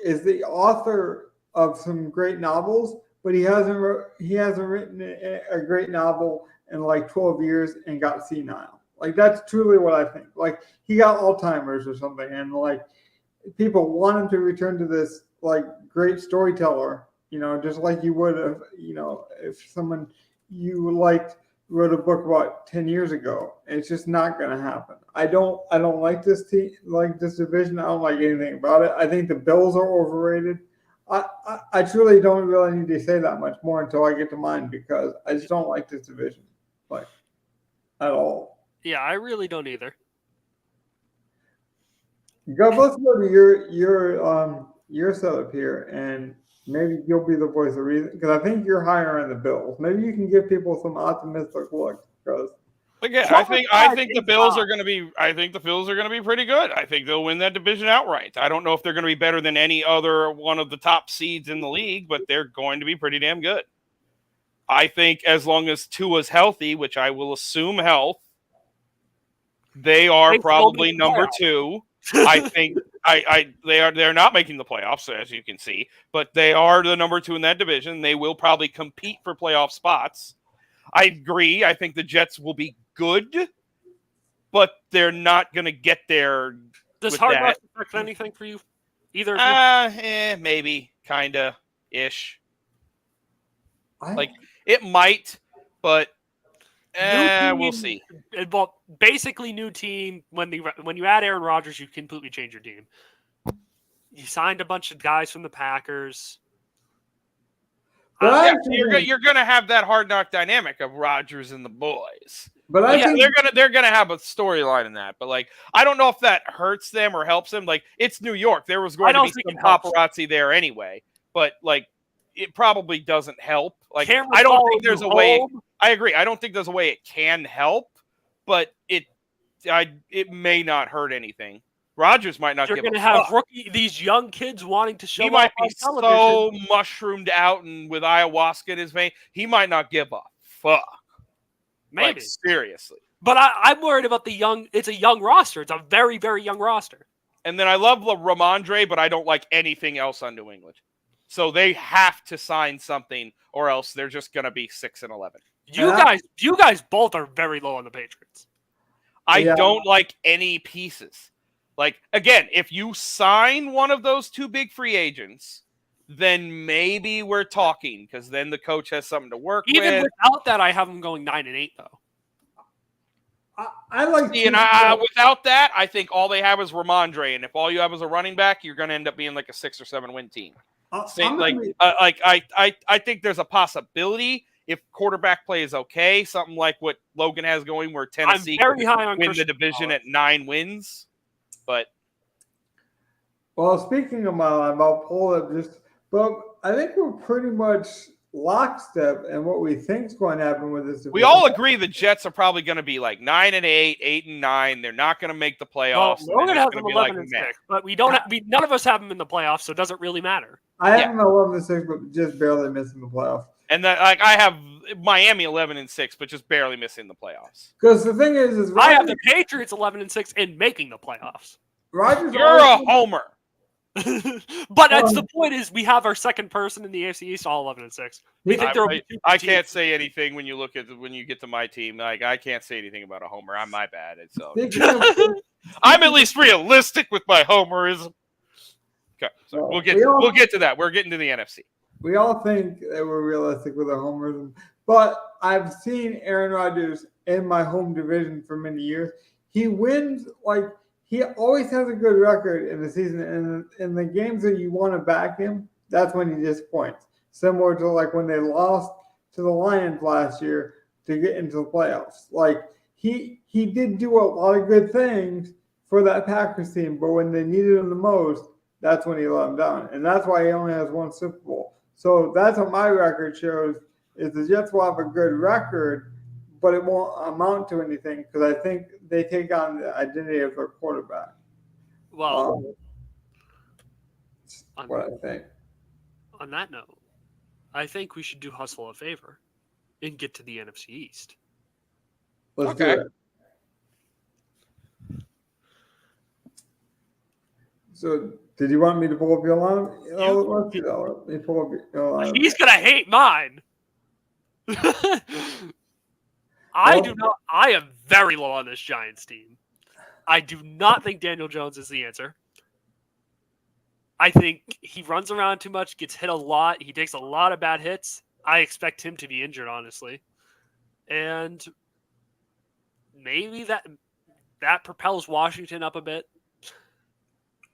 is the author of some great novels, but he hasn't written a great novel in like 12 years and got senile. Like, that's truly what I think. Like, he got Alzheimer's or something, and like people want him to return to this like great storyteller. Just like you would have, if someone you liked wrote a book about 10 years ago. It's just not going to happen. I don't like this team, like this division. I don't like anything about it. I think the Bills are overrated. I truly don't really need to say that much more until I get to mine, because I just don't like this division, like, at all. Yeah, I really don't either. Let's go to your setup here, and maybe you'll be the voice of reason, because I think you're higher on the Bills. Maybe you can give people some optimistic look. Because again, I think the Bills are going to be. I think the Bills are going to be pretty good. I think they'll win that division outright. I don't know if they're going to be better than any other one of the top seeds in the league, but they're going to be pretty damn good. I think as long as Tua's healthy, which I will assume health, they are probably number two. I think they're not making the playoffs, as you can see, but they are the number two in that division. They will probably compete for playoff spots. I agree. I think the Jets will be good, but they're not going to get there. Does Hard Knocks affect anything for you? Either of you? Maybe, kind of. ish. I, Like it might, but New we'll team, see. Well, basically new team. When you add Aaron Rodgers, you completely change your team. You signed a bunch of guys from the Packers. but I Yeah, actually you're gonna have that hard knock dynamic of Rodgers and the boys. but I Yeah, think They're gonna have a storyline in that, but like I don't know if that hurts them or helps them. Like it's New York, there was going to don't be think some it helps. paparazzi there anyway, but like it probably doesn't help. Like Cameras I don't follow think there's you a way. home. I agree. I don't think there's a way it can help, but it may not hurt anything. Rodgers might not You're give a going to have fuck. these young kids wanting to show He might up be on television. so mushroomed out and with ayahuasca in his vein, he might not give a fuck. Maybe. Like, seriously. But I'm worried about the young. It's a young roster. It's a very, very young roster. And then I love Ramondre, but I don't like anything else on New England. So they have to sign something, or else they're just going to be 6-11. You guys both are very low on the Patriots. I don't like any pieces. Like, again, if you sign one of those two big free agents, then maybe we're talking, because then the coach has something to work Even with. without that, I have them going 9-8 though. I like See, and without that, I think all they have is Ramondre, and if all you have is a running back, you're going to end up being like a 6 or 7 win team. I think there's a possibility if quarterback play is okay, something like what Logan has going, where Tennessee I'm very high on win Christian the division Wallace. at 9 wins. But well, speaking of my line, I'll pull it but I think we're pretty much lockstep in what we think is going to happen with this division. we all agree the Jets are probably going to be like 9-8, 8-9. They're not going to make the playoffs. Well, Logan has them be 11-6, but we don't. None of us have them in the playoffs, so it doesn't really matter. I have them 11-6, but just barely missing the playoffs. And that, like, I have Miami 11-6, but just barely missing the playoffs. Because the thing is I have the Patriots 11-6 and making the playoffs. Rodgers. You're a homer. But that's the point. Is we have our second person in the AFC East all 11-6. We think there will be two I teams. can't say anything when you get to my team. Like I can't say anything about a homer. I'm my bad. So I'm at least realistic with my homerism. Okay, so we'll get to that. We're getting to the NFC. We all think that we're realistic with our homerism, but I've seen Aaron Rodgers in my home division for many years. He wins he always has a good record in the season, and in the games that you want to back him, that's when he disappoints. Similar to like when they lost to the Lions last year to get into the playoffs. Like he did do a lot of good things for that Packers team, but when they needed him the most, that's when he let them down, and that's why he only has one Super Bowl. So that's what my record shows: is the Jets will have a good record, but it won't amount to anything because I think they take on the identity of their quarterback. Well, what I think. On that note, I think we should do Hustle a favor and get to the NFC East. Let's do it. So, did you want me to pull up your line? Let me pull up your line. He's gonna hate mine. I am very low on this Giants team. I do not think Daniel Jones is the answer. I think he runs around too much, gets hit a lot. He takes a lot of bad hits. I expect him to be injured, honestly. And maybe that propels Washington up a bit.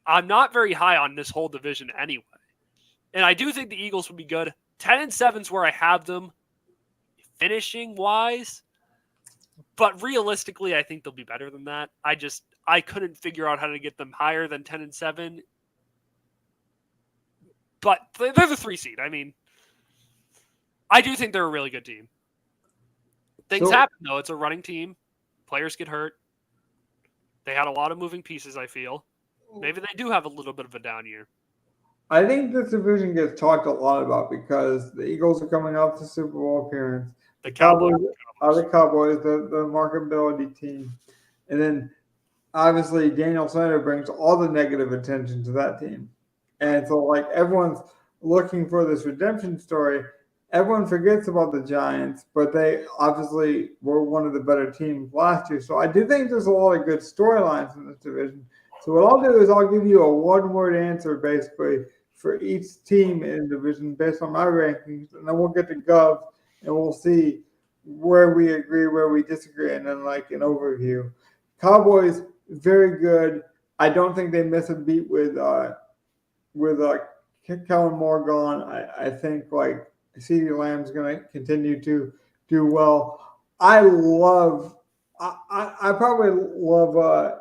I'm not very high on this whole division anyway. And I do think the Eagles would be good. 10-7 is where I have them finishing wise. But realistically, I think they'll be better than that. I couldn't figure out how to get them higher than 10-7. But they're the 3 seed. I mean, I do think they're a really good team. Things happen, though. It's a running team. Players get hurt. They had a lot of moving pieces, I feel. Maybe they do have a little bit of a down year. I think this division gets talked a lot about because the Eagles are coming off the Super Bowl appearance. The Cowboys are the Cowboys, the marketability team. And then, obviously, Daniel Snyder brings all the negative attention to that team. And so, everyone's looking for this redemption story. Everyone forgets about the Giants, but they obviously were one of the better teams last year. So I do think there's a lot of good storylines in this division. So what I'll do is I'll give you a one-word answer, basically, for each team in the division based on my rankings, and then we'll get to Gov and we'll see where we agree, where we disagree, and then like an overview. Cowboys very good. I don't think they miss a beat with Kellen Moore gone. I think like CeeDee Lamb's going to continue to do well. I probably love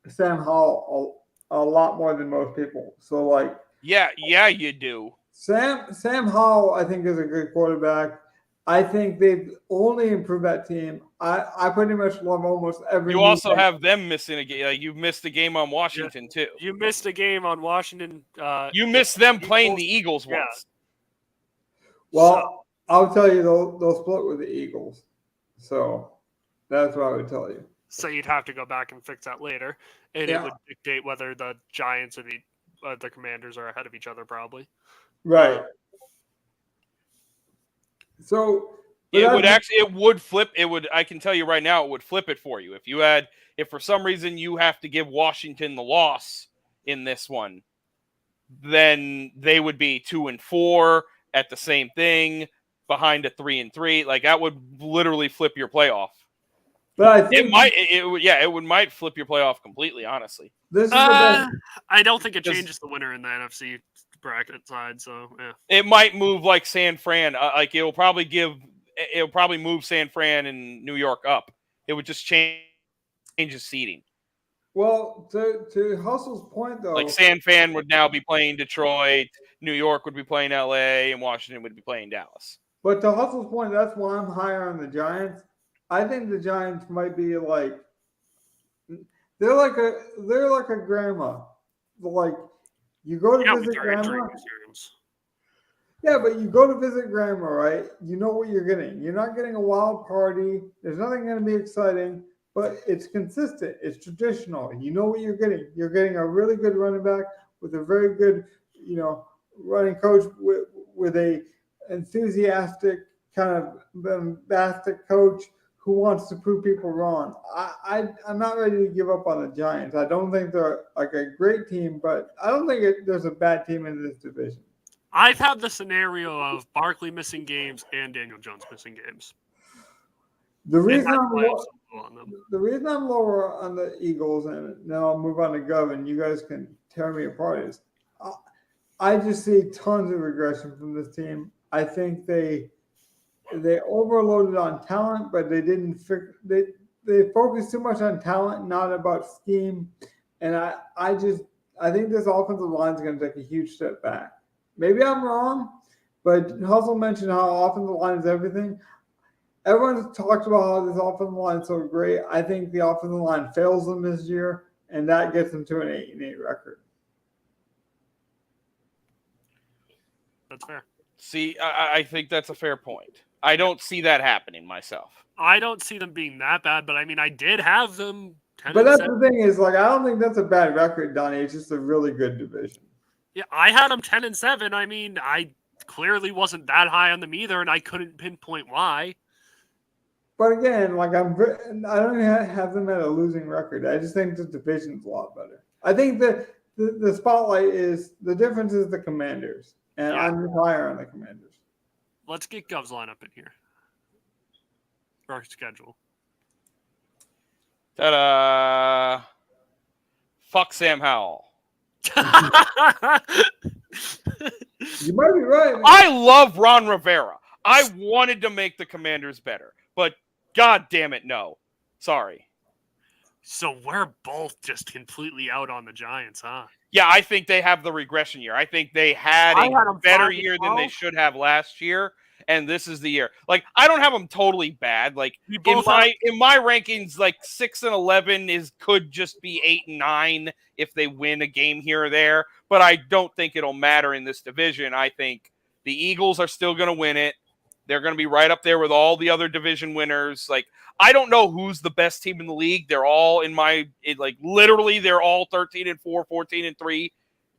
Sam Howell a lot more than most people. So like, Yeah, you do. Sam Howell, I think, is a good quarterback. I think they've only improved that team. I pretty much love almost every. You also have them missing a game. Like, you missed a game on Washington too. You missed a game on Washington. You missed them playing Eagles. the Eagles Yeah. once. Well, I'll tell you, they'll split with the Eagles. So that's what I would tell you. So you'd have to go back and fix that later, and it would dictate whether the Giants or the Commanders are ahead of each other, probably. Right. So it would flip. I can tell you right now, it would flip it for you. If for some reason you have to give Washington the loss in this one, then they would be 2-4 at the same thing, behind a 3-3. Like, that would literally flip your playoff. But I think it might flip your playoff completely, honestly. This is the best. I don't think it changes the winner in the NFC bracket side, so yeah. It might move like San Fran. Like, it'll probably move San Fran and New York up. It would just change the seeding. Well, to Hustle's point, though, Like, San Fran would now be playing Detroit, New York would be playing LA, and Washington would be playing Dallas. But to Hustle's point, that's why I'm higher on the Giants. I think the Giants might be like they're like a grandma. Like, you go to visit grandma. Yeah, but you go to visit grandma, right? You know what you're getting. You're not getting a wild party. There's nothing going to be exciting, but it's consistent. It's traditional. You know what you're getting. You're getting a really good running back with a very good, running coach with a enthusiastic kind of bombastic coach who wants to prove people wrong. I'm not ready to give up on the Giants. I don't think they're like a great team, but I don't think there's a bad team in this division. I've had the scenario of Barkley missing games and Daniel Jones missing games. The reason I'm lower on the Eagles, and now I'll move on to Gov, and you guys can tear me apart, is I just see tons of regression from this team. I think they overloaded on talent, but they didn't they focused too much on talent, not about scheme. And I think this offensive line is going to take a huge step back. Maybe I'm wrong, but Hustle mentioned how offensive line is everything. Everyone talks about how this offensive line is so great. I think the offensive line fails them this year, and that gets them to an 8-8 record. That's fair. See, I think that's a fair point. I don't see that happening myself. I don't see them being that bad, but I mean, I did have them 10-7. But that's the thing is, like, I don't think that's a bad record, Donnie. It's just a really good division. Yeah, I had them 10-7. I mean, I clearly wasn't that high on them either, and I couldn't pinpoint why. But again, like, I don't have them at a losing record. I just think the division's a lot better. I think that the spotlight is the difference is the Commanders, and I'm just higher on the Commanders. Let's get Gov's lineup in here. Our schedule. Ta-da! Fuck Sam Howell. You might be right, man. I love Ron Rivera. I wanted to make the Commanders better, but god damn it, no. Sorry. So we're both just completely out on the Giants, huh? Yeah, I think they have the regression year. I think they had a better year than they should have last year, and this is the year. Like, I don't have them totally bad. Like, in my rankings, like 6-11 could just be 8-9 if they win a game here or there, but I don't think it'll matter in this division. I think the Eagles are still going to win it. They're going to be right up there with all the other division winners. Like, I don't know who's the best team in the league. They're all literally they're all 13-4, 14-3,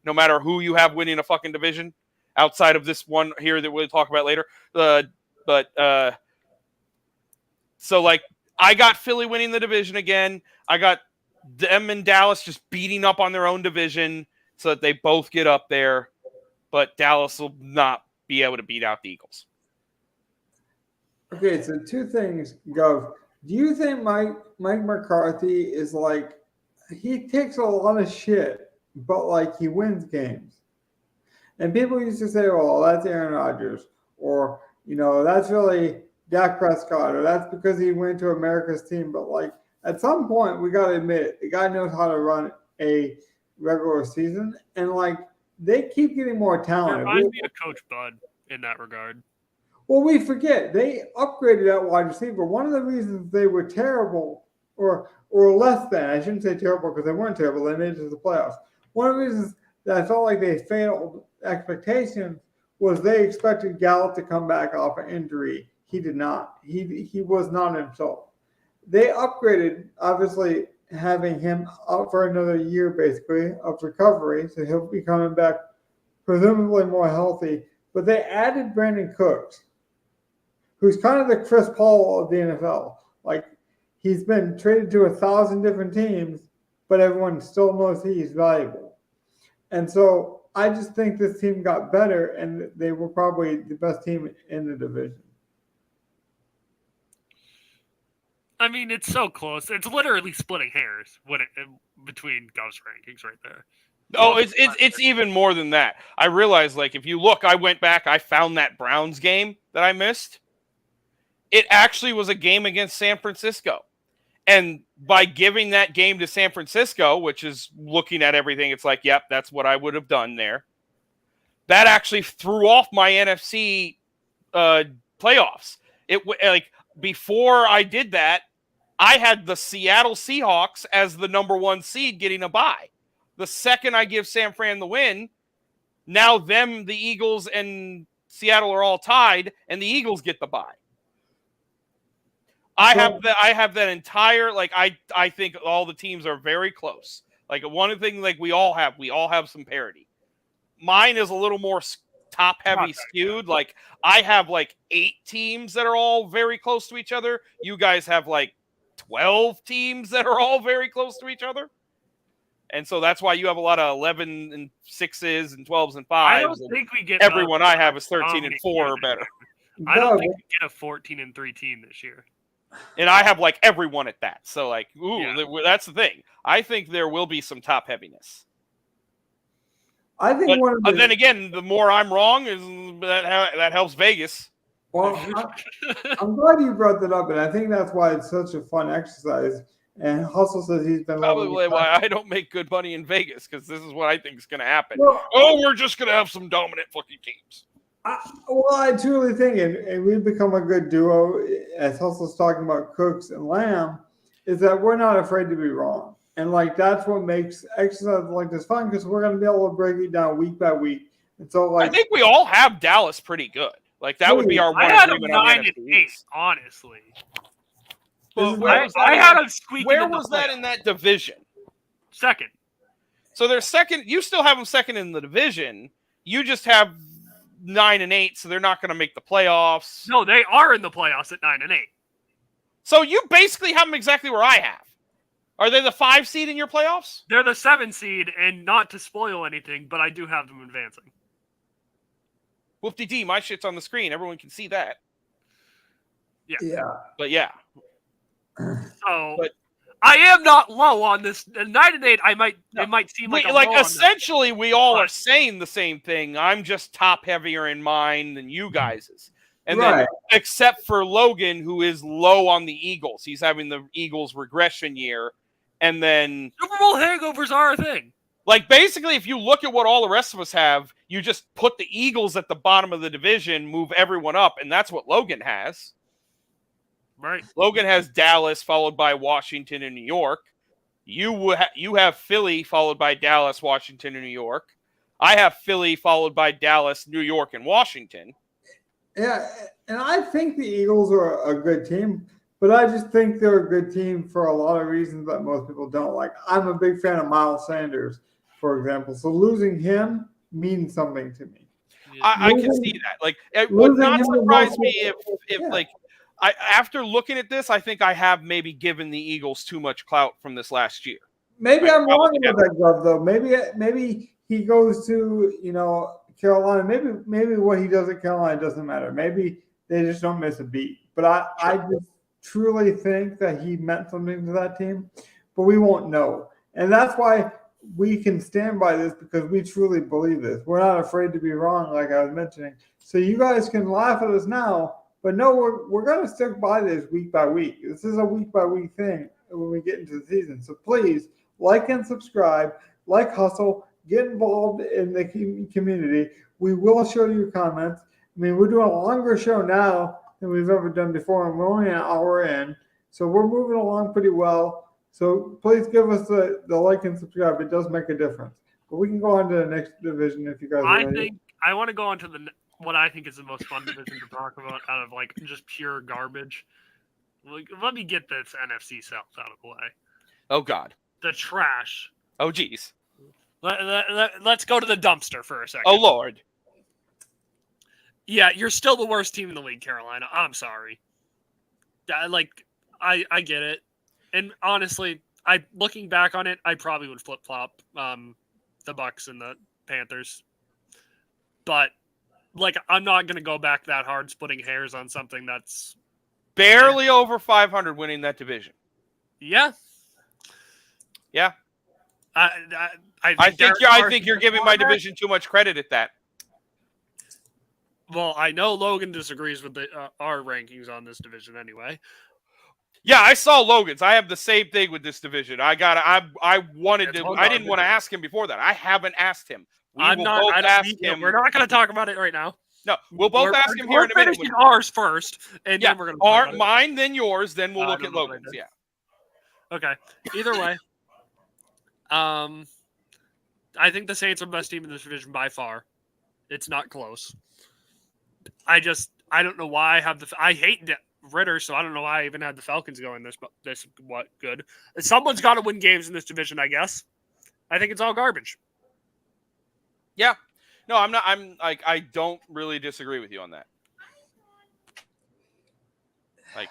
no matter who you have winning a fucking division outside of this one here that we'll talk about later. So, like, I got Philly winning the division again. I got them and Dallas just beating up on their own division so that they both get up there. but Dallas will not be able to beat out the Eagles. Okay, so two things, Gov. Do you think Mike McCarthy is like, he takes a lot of shit, but like he wins games? And people used to say, "Oh, that's Aaron Rodgers," or that's really Dak Prescott, or that's because he went to America's team. But like at some point, we got to admit, the guy knows how to run a regular season, and like they keep getting more It talented. reminds me of Coach Bud in that regard. Well, we forget they upgraded at wide receiver. One of the reasons they were terrible, or less than, I shouldn't say terrible because they weren't terrible. They made it to the playoffs. One of the reasons that I felt like they failed expectations was they expected Gallup to come back off an injury. He did not. He was not himself. They upgraded, obviously, having him out for another year, basically, of recovery. So he'll be coming back presumably more healthy. But they added Brandon Cooks, who's kind of the Chris Paul of the NFL. Like, he's been traded to 1,000 different teams, but everyone still knows he's valuable. And so I just think this team got better, and they were probably the best team in the division. I mean, it's so close. It's literally splitting hairs between Gov's rankings right there. Oh, it's even more than that. I realized, like, if you look, I went back, I found that Browns game that I missed. It actually was a game against San Francisco. And by giving that game to San Francisco, which is looking at everything, it's like, yep, that's what I would have done there. That actually threw off my NFC playoffs. Before I did that, I had the Seattle Seahawks as the number 1 seed getting a bye. The second I give San Fran the win, now the Eagles and Seattle are all tied, and the Eagles get the bye. I have that entire, like, I think all the teams are very close. Like, one thing, like, we all have some parity. Mine is a little more top heavy skewed. Like, I have like 8 teams that are all very close to each other. You guys have like 12 teams that are all very close to each other. And so that's why you have a lot of 11 and 6s and 12s and 5s. I don't think we get everyone I have is 13 and 4 or better. I don't think we get a 14 and 3 team this year. And I have like everyone at that. So like, Yeah. That's the thing. I think there will be some top heaviness. I think but then again, the more I'm wrong, is that helps Vegas. Well, I'm glad you brought that up, and I think that's why it's such a fun exercise. And Hustle says he's been probably why I don't make good money in Vegas, because this is what I think is going to happen. Well, we're just going to have some dominant fucking teams. I truly think, and we've become a good duo, as Hustle's talking about Cooks and Lamb, is that we're not afraid to be wrong. And like that's what makes exercise like this fun, because we're going to be able to break it down week by week. And so, like, I think we all have Dallas pretty good. Like that would be our one agreement on 9 and 8, honestly. But I had a squeak. Where was that in that division? Second. So they're second. You still have them second in the division. You just have 9 and 8, so they're not going to make the playoffs. No, they are in the playoffs at 9 and 8. So you basically have them exactly where I have. Are they the 5 seed in your playoffs? They're the 7 seed, and not to spoil anything, but I do have them advancing. Whoop-de-dee, my shit's on the screen. Everyone can see that. Yeah. But yeah. So I am not low on this. 9 and 8, it might seem like essentially we all are saying the same thing. I'm just top heavier in mine than you guys'. And then except for Logan, who is low on the Eagles. He's having the Eagles regression year. And then Super Bowl hangovers are a thing. Like, basically, if you look at what all the rest of us have, you just put the Eagles at the bottom of the division, move everyone up, and that's what Logan has. Right. Logan has Dallas, followed by Washington and New York. You have Philly, followed by Dallas, Washington, and New York. I have Philly, followed by Dallas, New York, and Washington. Yeah, and I think the Eagles are a good team, but I just think they're a good team for a lot of reasons that most people don't like. I'm a big fan of Miles Sanders, for example. So losing him means something to me. I can see that. Like, it would not surprise me if after looking at this, I think I have maybe given the Eagles too much clout from this last year. Maybe I'm wrong about that, Glove, though. Maybe he goes to, Carolina, maybe what he does at Carolina doesn't matter. Maybe they just don't miss a beat. But I just truly think that he meant something to that team, but we won't know. And that's why we can stand by this, because we truly believe this. We're not afraid to be wrong, like I was mentioning. So you guys can laugh at us now, but no, we're going to stick by this week by week. This is a week by week thing when we get into the season. So please like and subscribe, like Hustle, get involved in the community. We will show you comments. I mean, we're doing a longer show now than we've ever done before, and we're only an hour in. So we're moving along pretty well. So please give us the like and subscribe. It does make a difference. But we can go on to the next division if you guys are ready. I want to go on to what I think is the most fun division to talk about out of like just pure garbage. Like, let me get this NFC South out of the way. Oh God. The trash. Oh geez. Let's go to the dumpster for a second. Oh Lord. Yeah, you're still the worst team in the league, Carolina. I'm sorry. I get it. And honestly, looking back on it, I probably would flip-flop the Bucks and the Panthers. But like, I'm not going to go back that hard splitting hairs on something that's barely over 500 winning that division. Yeah. Yeah. I think you're giving my division too much credit at that. Well, I know Logan disagrees with our rankings on this division anyway. Yeah, I saw Logan's. I have the same thing with this division. I didn't want to ask him before that. I haven't asked him. We're not going to talk about it right now. No, we'll both ask him here in a minute. We're finishing ours first, and then we're going to mine, then yours, then we'll look at Logan's. Yeah. Okay. Either way, I think the Saints are the best team in this division by far. It's not close. I don't know why I hate Ritter, so I don't know why I even had the Falcons going this good. Someone's got to win games in this division, I guess. I think it's all garbage. Yeah. No, I'm not. I don't really disagree with you on that. Like,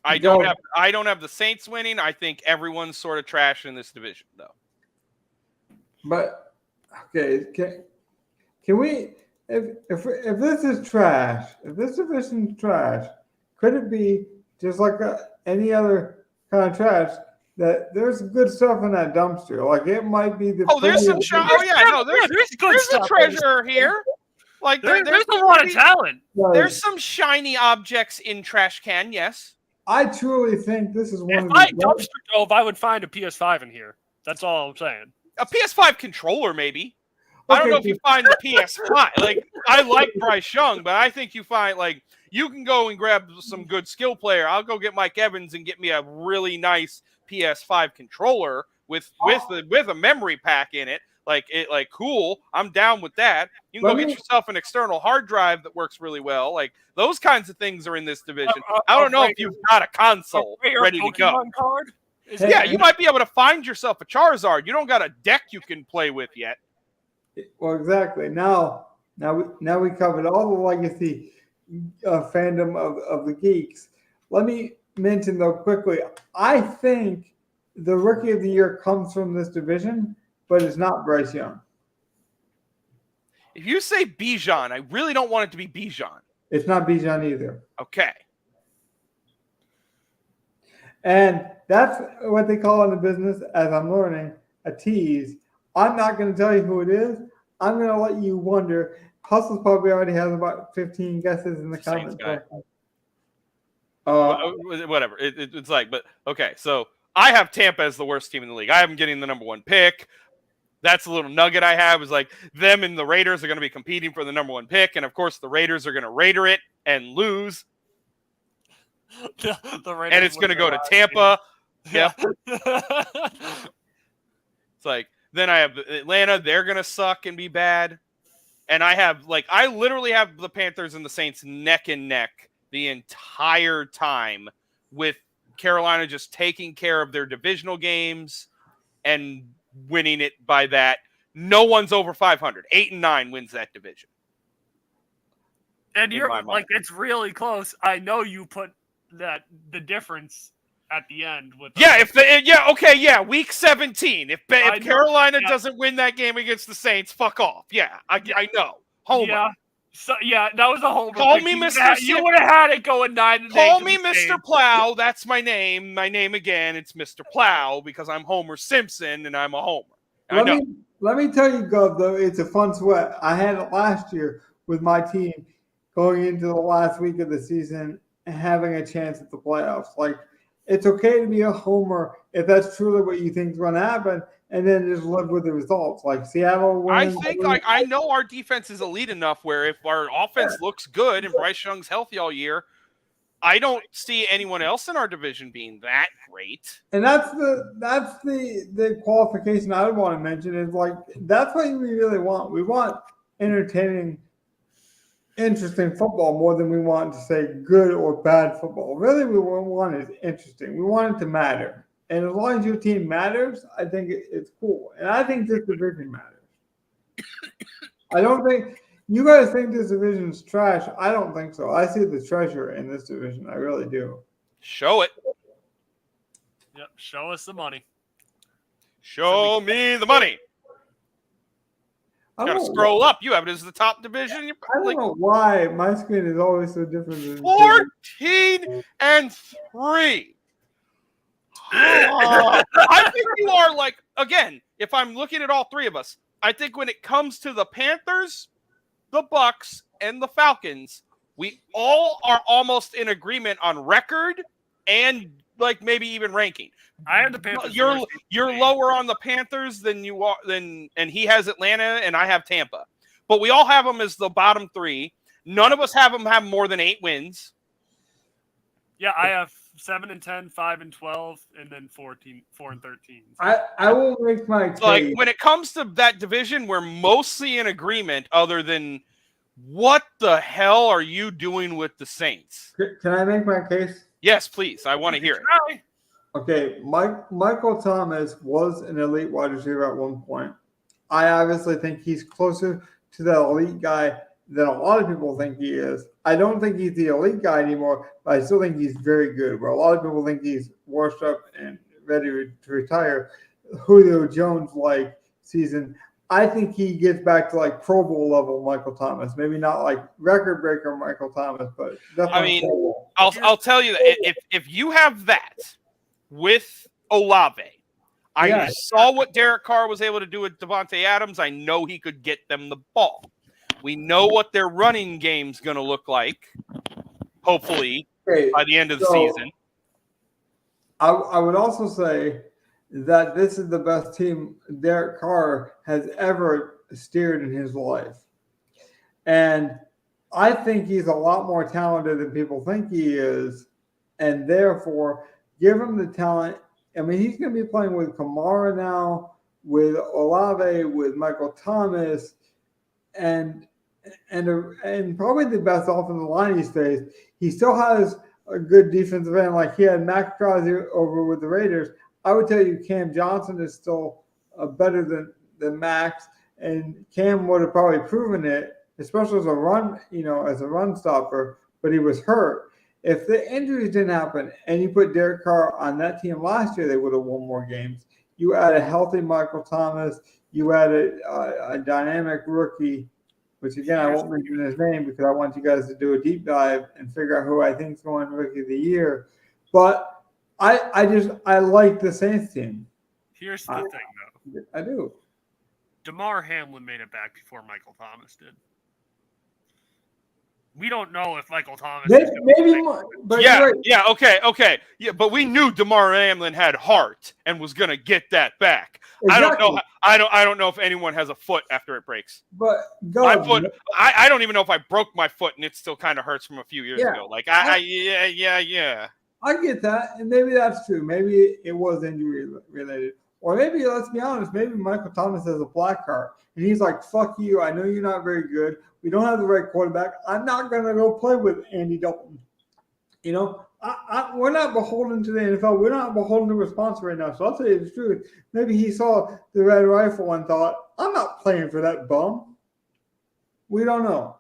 I don't have the Saints winning. I think everyone's sort of trash in this division, though. But okay, can we? If this is trash, if this division is trash, could it be just like any other kind of trash that there's good stuff in that dumpster? Like it might be the. Oh, there's some shit. Oh yeah, no, there's a treasure here. Like there's a lot of talent. There's some shiny objects in trash can. Yes. I truly think this is one. If I dumpster dove, I would find a PS5 in here. That's all I'm saying. A PS5 controller, maybe. I don't know if you find the PS5. Like, I like Bryce Young, but I think you find, like, you can go and grab some good skill player. I'll go get Mike Evans and get me a really nice PS5 controller with a memory pack in it. Like cool. I'm down with that. You can go get yourself an external hard drive that works really well. Like, those kinds of things are in this division. I don't know if you've got a console ready to go. Card? Yeah, you might be able to find yourself a Charizard. You don't got a deck you can play with yet. Well, exactly. Now we covered all the legacy fandom of the geeks. Let me mention though quickly. I think the rookie of the year comes from this division, but it's not Bryce Young. If you say Bijan, I really don't want it to be Bijan. It's not Bijan either. Okay. And that's what they call in the business, as I'm learning, a tease. I'm not going to tell you who it is. I'm going to let you wonder. Hustle's probably already has about 15 guesses in the comments. Whatever. It's like, but okay. So I have Tampa as the worst team in the league. I have them getting the number one pick. That's a little nugget I have is like them and the Raiders are going to be competing for the number one pick. And of course the Raiders are going to Raider it and lose. And it's going to go to Tampa. Yeah. It's like, then I have Atlanta. They're going to suck and be bad. And I literally have the Panthers and the Saints neck and neck the entire time, with Carolina just taking care of their divisional games and winning it by that. No one's over 500. 8-9 wins that division. And you're like, it's really close. I know you put the difference at the end with. Week 17. If Carolina doesn't win that game against the Saints, fuck off. Yeah, I know. Homer. Yeah. So, that was a homer. Call me Mr. You would have had it going 9-8. Call me Mr. Plow. That's my name. My name again. It's Mr. Plow because I'm Homer Simpson and I'm a homer. Let me tell you, Gov, though, it's a fun sweat. I had it last year with my team going into the last week of the season and having a chance at the playoffs. Like, it's okay to be a homer if that's truly what you think is going to happen, and then just live with the results. Like Seattle wins. I know our defense is elite enough where if our offense looks good and Bryce Young's healthy all year, I don't see anyone else in our division being that great. And that's the qualification I would want to mention is like that's what we really want. We want entertaining, interesting football more than we want to say good or bad football. Really, we want is interesting. We want it to matter. And as long as your team matters, I think it's cool. And I think this division matters. I don't think you guys think this division's trash. I don't think so. I see the treasure in this division. I really do. Show it. Yep. Show us the money. Show me the money. Got to scroll up. You have it as the top division. I don't know why my screen is always so different. 14-3. I think you are like, again, if I'm looking at all three of us, I think when it comes to the Panthers, the Bucks, and the Falcons, we all are almost in agreement on record and like maybe even ranking. I have the Panthers. You're lower on the Panthers than you are and he has Atlanta and I have Tampa. But we all have them as the bottom three. None of us have them have more than 8 wins. Yeah, I have 7-10, 5-12, and then 4-13. I will make my case. Like when it comes to that division, we're mostly in agreement. Other than what the hell are you doing with the Saints? Can I make my case? Yes, please. I want to hear it. Okay, Michael Thomas was an elite wide receiver at one point. I obviously think he's closer to that elite guy than a lot of people think he is. I don't think he's the elite guy anymore, but I still think he's very good. Where a lot of people think he's washed up and ready to retire, Julio Jones-like season, I think he gets back to like Pro Bowl level Michael Thomas. Maybe not like record breaker Michael Thomas, but definitely. I mean, I'll tell you that if you have that with Olave, I saw what Derek Carr was able to do with Devontae Adams. I know he could get them the ball. We know what their running game's going to look like, hopefully, by the end of the season. I would also say that this is the best team Derek Carr has ever steered in his life. And I think he's a lot more talented than people think he is. And therefore, give him the talent. I mean, he's going to be playing with Kamara now, with Olave, with Michael Thomas, and probably the best offensive line he's faced. He still has a good defensive end. Like he had Max Crosby over with the Raiders. I would tell you Cam Johnson is still better than Max, and Cam would have probably proven it, especially as a run stopper. But he was hurt. If the injuries didn't happen, and you put Derek Carr on that team last year, they would have won more games. You add a healthy Michael Thomas. You add a dynamic rookie. Which again, I won't mention his name because I want you guys to do a deep dive and figure out who I think is going Rookie of the Year. But I like the Saints team. Here's the thing, though. I do. DeMar Hamlin made it back before Michael Thomas did. We don't know if Michael Thomas maybe more, but okay. Yeah, but we knew DeMar Hamlin had heart and was gonna get that back. Exactly. I don't know if anyone has a foot after it breaks. But I don't even know if I broke my foot and it still kind of hurts from a few years ago. Like I get that, and maybe that's true. Maybe it was injury related. Or maybe, let's be honest, maybe Michael Thomas has a black heart. And he's like, fuck you. I know you're not very good. We don't have the right quarterback. I'm not going to go play with Andy Dalton. You know, we're not beholden to the NFL. We're not beholden to response right now. So I'll tell you the truth. Maybe he saw the red rifle and thought, I'm not playing for that bum. We don't know.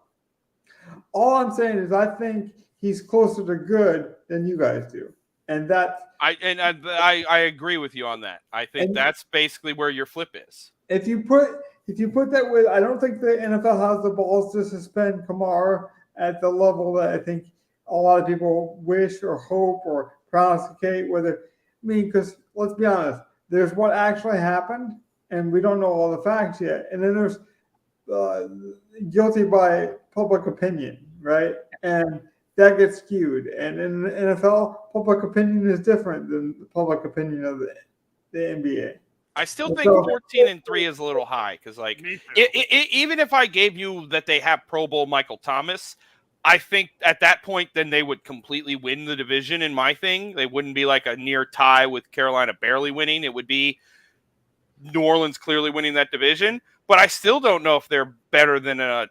All I'm saying is I think he's closer to good than you guys do. And that's I agree with you on that. I think that's basically where your flip is. if you put that with, I don't think the NFL has the balls to suspend Kamara at the level that I think a lot of people wish or hope or prognosticate. Because let's be honest, there's what actually happened, and we don't know all the facts yet. And then there's guilty by public opinion, right? And that gets skewed. And in the NFL, public opinion is different than the public opinion of the NBA. I still think 14-3 is a little high because, like, even if I gave you that they have Pro Bowl Michael Thomas, I think at that point then they would completely win the division. In my thing, they wouldn't be like a near tie with Carolina barely winning. It would be New Orleans clearly winning that division. But I still don't know if they're better than a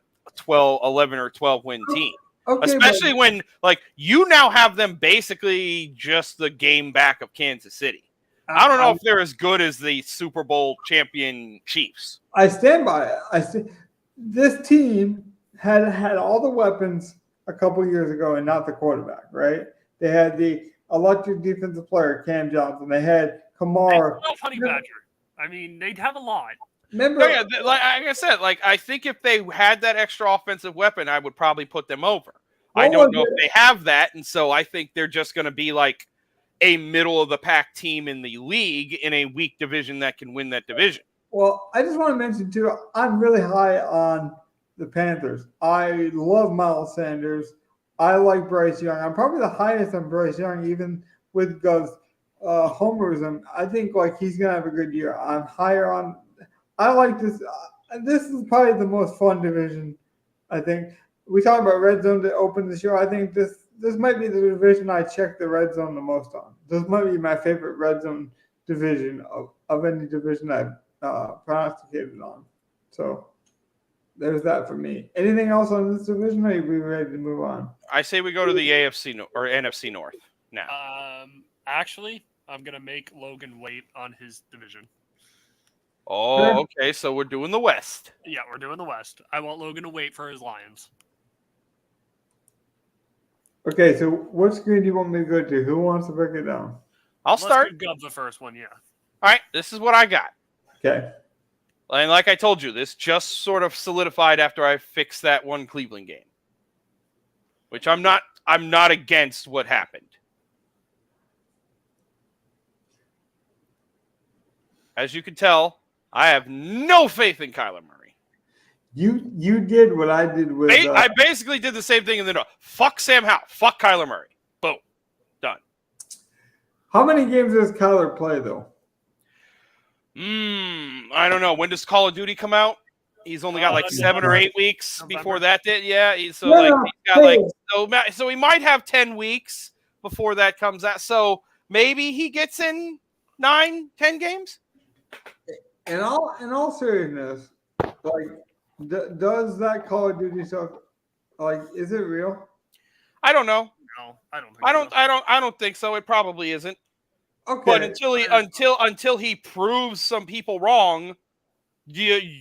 11 or 12 win team. Okay, especially when, like, you now have them basically just the game back of Kansas City. I don't know if they're as good as the Super Bowl champion Chiefs. I stand by it. This team had all the weapons a couple years ago and not the quarterback, right? They had the electric defensive player, Cam Johnson. They had Kamara. Honey Badger. I mean, they'd have a lot. Remember, like I said, like I think if they had that extra offensive weapon, I would probably put them over. I don't know if they have that, and so I think they're just going to be like a middle of the pack team in the league in a weak division that can win that division. Well, I just want to mention too, I'm really high on the Panthers. I love Miles Sanders. I like Bryce Young. I'm probably the highest on Bryce Young, even with Gov's homerism. I think like he's gonna have a good year. I'm higher on. I like this. This is probably the most fun division. I think we talked about red zone to open the show. I think this might be the division I check the red zone the most on. This might be my favorite red zone division of any division I've prognosticated on. So there's that for me. Anything else on this division, or are we ready to move on? I say we go to the AFC or NFC North now. Actually, I'm going to make Logan wait on his division. Oh, okay. So we're doing the West. Yeah, we're doing the West. I want Logan to wait for his Lions. Okay, so what screen do you want me to go to? Who wants to break it down? I'll start. Gov the first one, yeah. All right, this is what I got. Okay. And like I told you, this just sort of solidified after I fixed that one Cleveland game. Which I'm not against what happened. As you can tell, I have no faith in Kyler Murray. You did what I did with. I basically did the same thing in the no. Fuck Sam Howell. Fuck Kyler Murray. Boom. Done. How many games does Kyler play though? I don't know. When does Call of Duty come out? He's only got like 7 or 8 weeks before that did. Yeah. He's got so he might have 10 weeks before that comes out. So maybe he gets in 9, 10 games. In all seriousness, like, does that Call of Duty stuff, like, is it real? I don't know. No, I don't think so. I don't think so. It probably isn't. Okay. But until he proves some people wrong,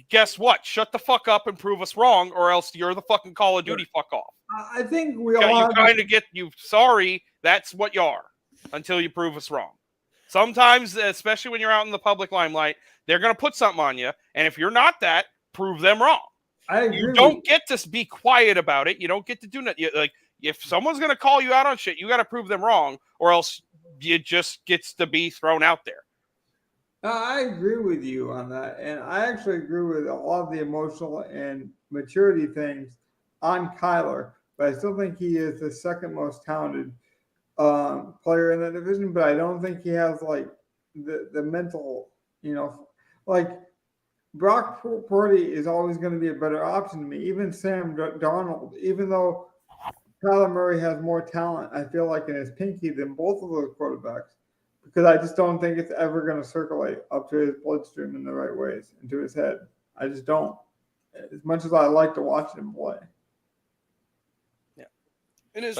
guess what? Shut the fuck up and prove us wrong, or else you're the fucking Call of Duty fuck off. I think we all kind of get you. Sorry, that's what you are. Until you prove us wrong. Sometimes, especially when you're out in the public limelight, they're going to put something on you, and if you're not that, prove them wrong. I agree. You don't get to be quiet about it. You don't get to do nothing. Like, if someone's going to call you out on shit, you got to prove them wrong, or else it just gets to be thrown out there. I agree with you on that, and I actually agree with a lot of the emotional and maturity things on Kyler, but I still think he is the second most talented player in that division, but I don't think he has like the mental, like Brock Purdy is always going to be a better option to me. Even Sam Darnold, even though Kyler Murray has more talent, I feel like in his pinky than both of those quarterbacks, because I just don't think it's ever going to circulate up to his bloodstream in the right ways into his head. I just don't. As much as I like to watch him play. And his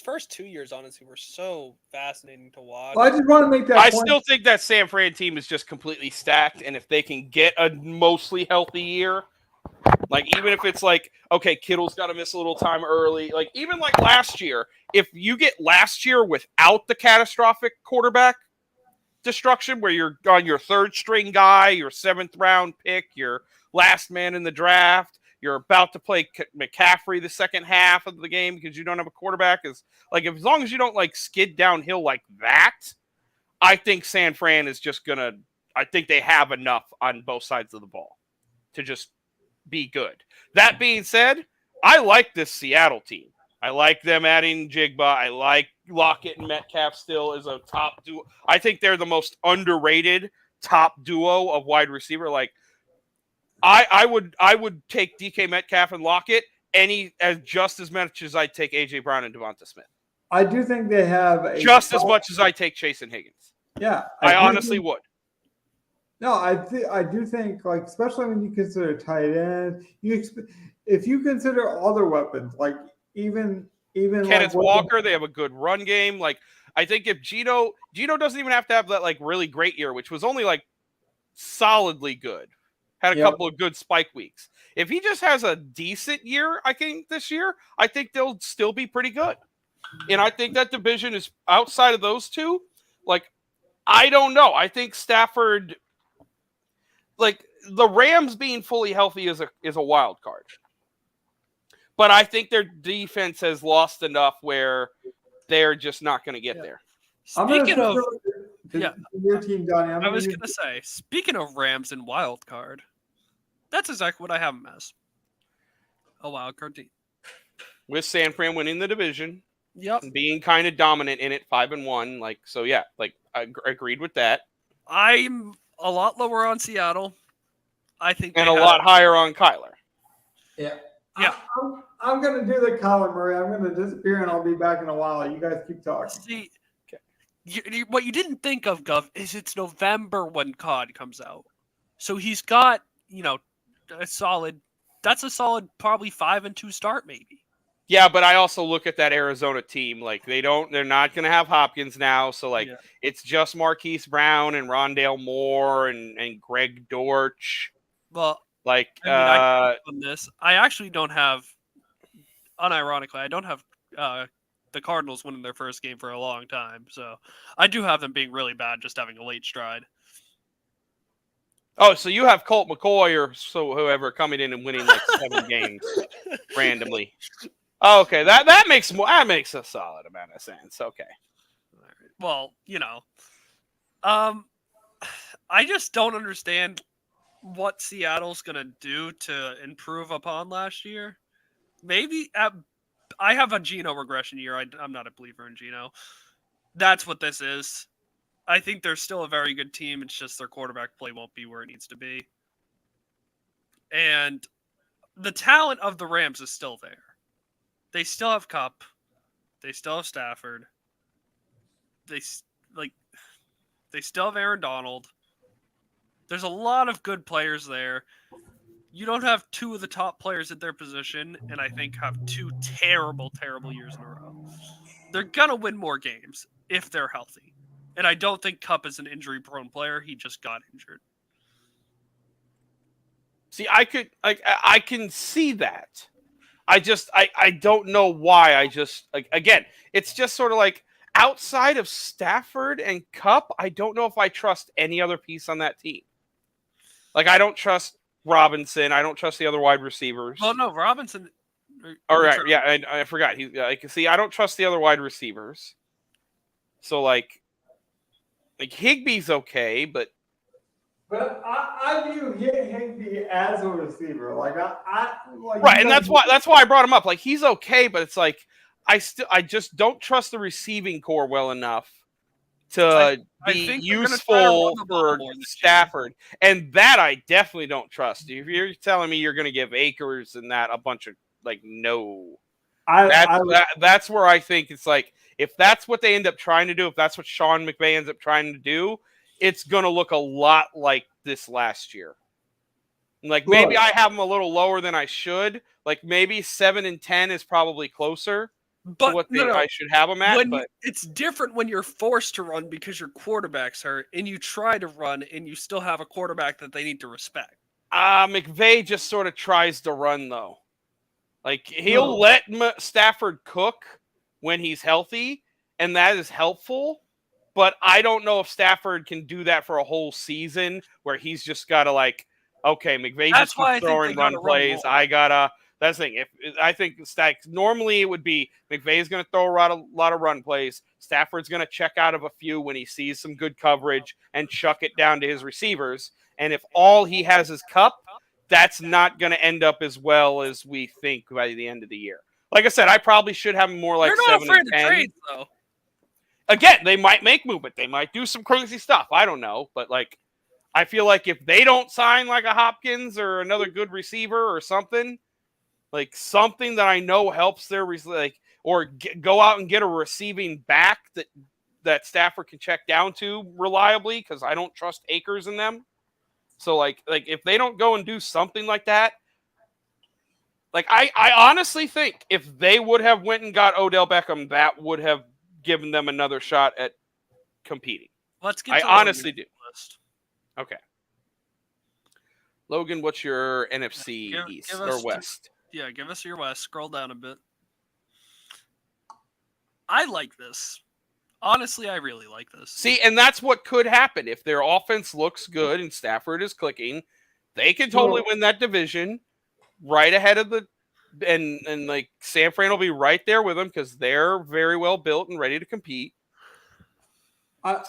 first 2 years, honestly, were so fascinating to watch. Well, I just want to make that point. Still think that San Fran team is just completely stacked, and if they can get a mostly healthy year, Like, even if it's like, okay, Kittle's got to miss a little time early. Like, even like last year, if you get last year without the catastrophic quarterback destruction, where you're on your third string guy, your 7th round pick, your last man in the draft, you're about to play McCaffrey the second half of the game because you don't have a quarterback, is like, as long as you don't like skid downhill like that, I think San Fran is just gonna. I think they have enough on both sides of the ball to just be good. That being said, I like this Seattle team. I like them adding Jigba. I like Lockett and Metcalf still as a top duo. I think they're the most underrated top duo of wide receiver. Like, I would take DK Metcalf and Lockett just as much as I'd take AJ Brown and Devonta Smith. I do think they have just as much as I take Chase and Higgins. Yeah, I honestly would. No, I do think, like, especially when you consider tight end, if you consider other weapons, like even Kenneth like Walker, they have a good run game. Like, I think if Gino doesn't even have to have that like really great year, which was only like solidly good, had a couple of good spike weeks. If he just has a decent year, I think this year, I think they'll still be pretty good. And I think that division is outside of those two. Like, I don't know. I think Stafford. Like, the Rams being fully healthy is a wild card. But I think their defense has lost enough where they're just not going to get there. Speaking of your team, Donnie, I was going to say, speaking of Rams and wild card, that's exactly what I have them as. A wild card team. With San Fran winning the division. Yep. And being kind of dominant in it, 5-1. Like, so yeah, like, I agreed with that. I'm a lot lower on Seattle. I think, and a lot higher on Kyler. Yeah. Yeah. I'm going to do the Kyler Murray. I'm going to disappear and I'll be back in a while. You guys keep talking. See, what you didn't think of, Gov, is it's November when COD comes out. So he's got, that's a solid probably 5-2 start maybe. Yeah, but I also look at that Arizona team. Like, they're not going to have Hopkins now. So, like, It's just Marquise Brown and Rondale Moore and Greg Dortch. Well, like, on this, I actually don't have, unironically, I don't have the Cardinals winning their first game for a long time. So I do have them being really bad, just having a late stride. Oh, so you have Colt McCoy or whoever coming in and winning like 7 games randomly. Oh, okay, that makes a solid amount of sense. Okay. Well, I just don't understand what Seattle's gonna do to improve upon last year. Maybe I have a Geno regression year. I'm not a believer in Geno. That's what this is. I think they're still a very good team. It's just their quarterback play won't be where it needs to be. And the talent of the Rams is still there. They still have Kupp. They still have Stafford. They still have Aaron Donald. There's a lot of good players there. You don't have 2 of the top players at their position, and I think have 2 terrible, terrible years in a row. They're going to win more games if they're healthy. And I don't think Kupp is an injury-prone player. He just got injured. See, I can see that. I don't know why. Again, it's just sort of like outside of Stafford and Kupp, I don't know if I trust any other piece on that team. Like, I don't trust Robinson. I don't trust the other wide receivers. Well, no, Robinson. All right, yeah, I forgot. I don't trust the other wide receivers. So, like Higbee's okay, but I view Higbee as a receiver. Right, and that's why I brought him up. Like, he's okay, but it's like I just don't trust the receiving core well enough to be useful for Stafford. And that I definitely don't trust. If you're telling me you're going to give Akers and that a bunch of, like, no. That's where I think it's like, if that's what they end up trying to do, if that's what Sean McVay ends up trying to do, it's going to look a lot like this last year. Like, maybe I have them a little lower than I should. Like, maybe 7-10 is probably closer to what I should have them at. But it's different when you're forced to run because your quarterback's hurt, and you try to run, and you still have a quarterback that they need to respect. McVay just sort of tries to run, though. Like, he'll let Stafford cook when he's healthy, and that is helpful. But I don't know if Stafford can do that for a whole season where he's just got to, like, okay, McVay That's just why keeps I think throwing they run gotta run plays. more. That's the thing. I think normally it would be McVay's going to throw a lot of run plays. Stafford's going to check out of a few when he sees some good coverage and chuck it down to his receivers. And if all he has is Cup, that's not going to end up as well as we think by the end of the year. Like I said, I probably should have more like You're not 7 afraid and to 10. trade, though. Again, they might make movement. They might do some crazy stuff. I don't know. But, like, I feel like if they don't sign like a Hopkins or another good receiver or something, like something that I know helps their go out and get a receiving back that Stafford can check down to reliably, because I don't trust Akers in them. So like if they don't go and do something like that, like I honestly think if they would have went and got Odell Beckham, that would have given them another shot at competing. Let's get I to honestly do. list. Okay. Logan, what's your NFC East or West? Give us your West. Scroll down a bit. I like this. Honestly, I really like this. See, and that's what could happen. If their offense looks good and Stafford is clicking, they can totally win that division right ahead of and like San Fran will be right there with them because they're very well built and ready to compete.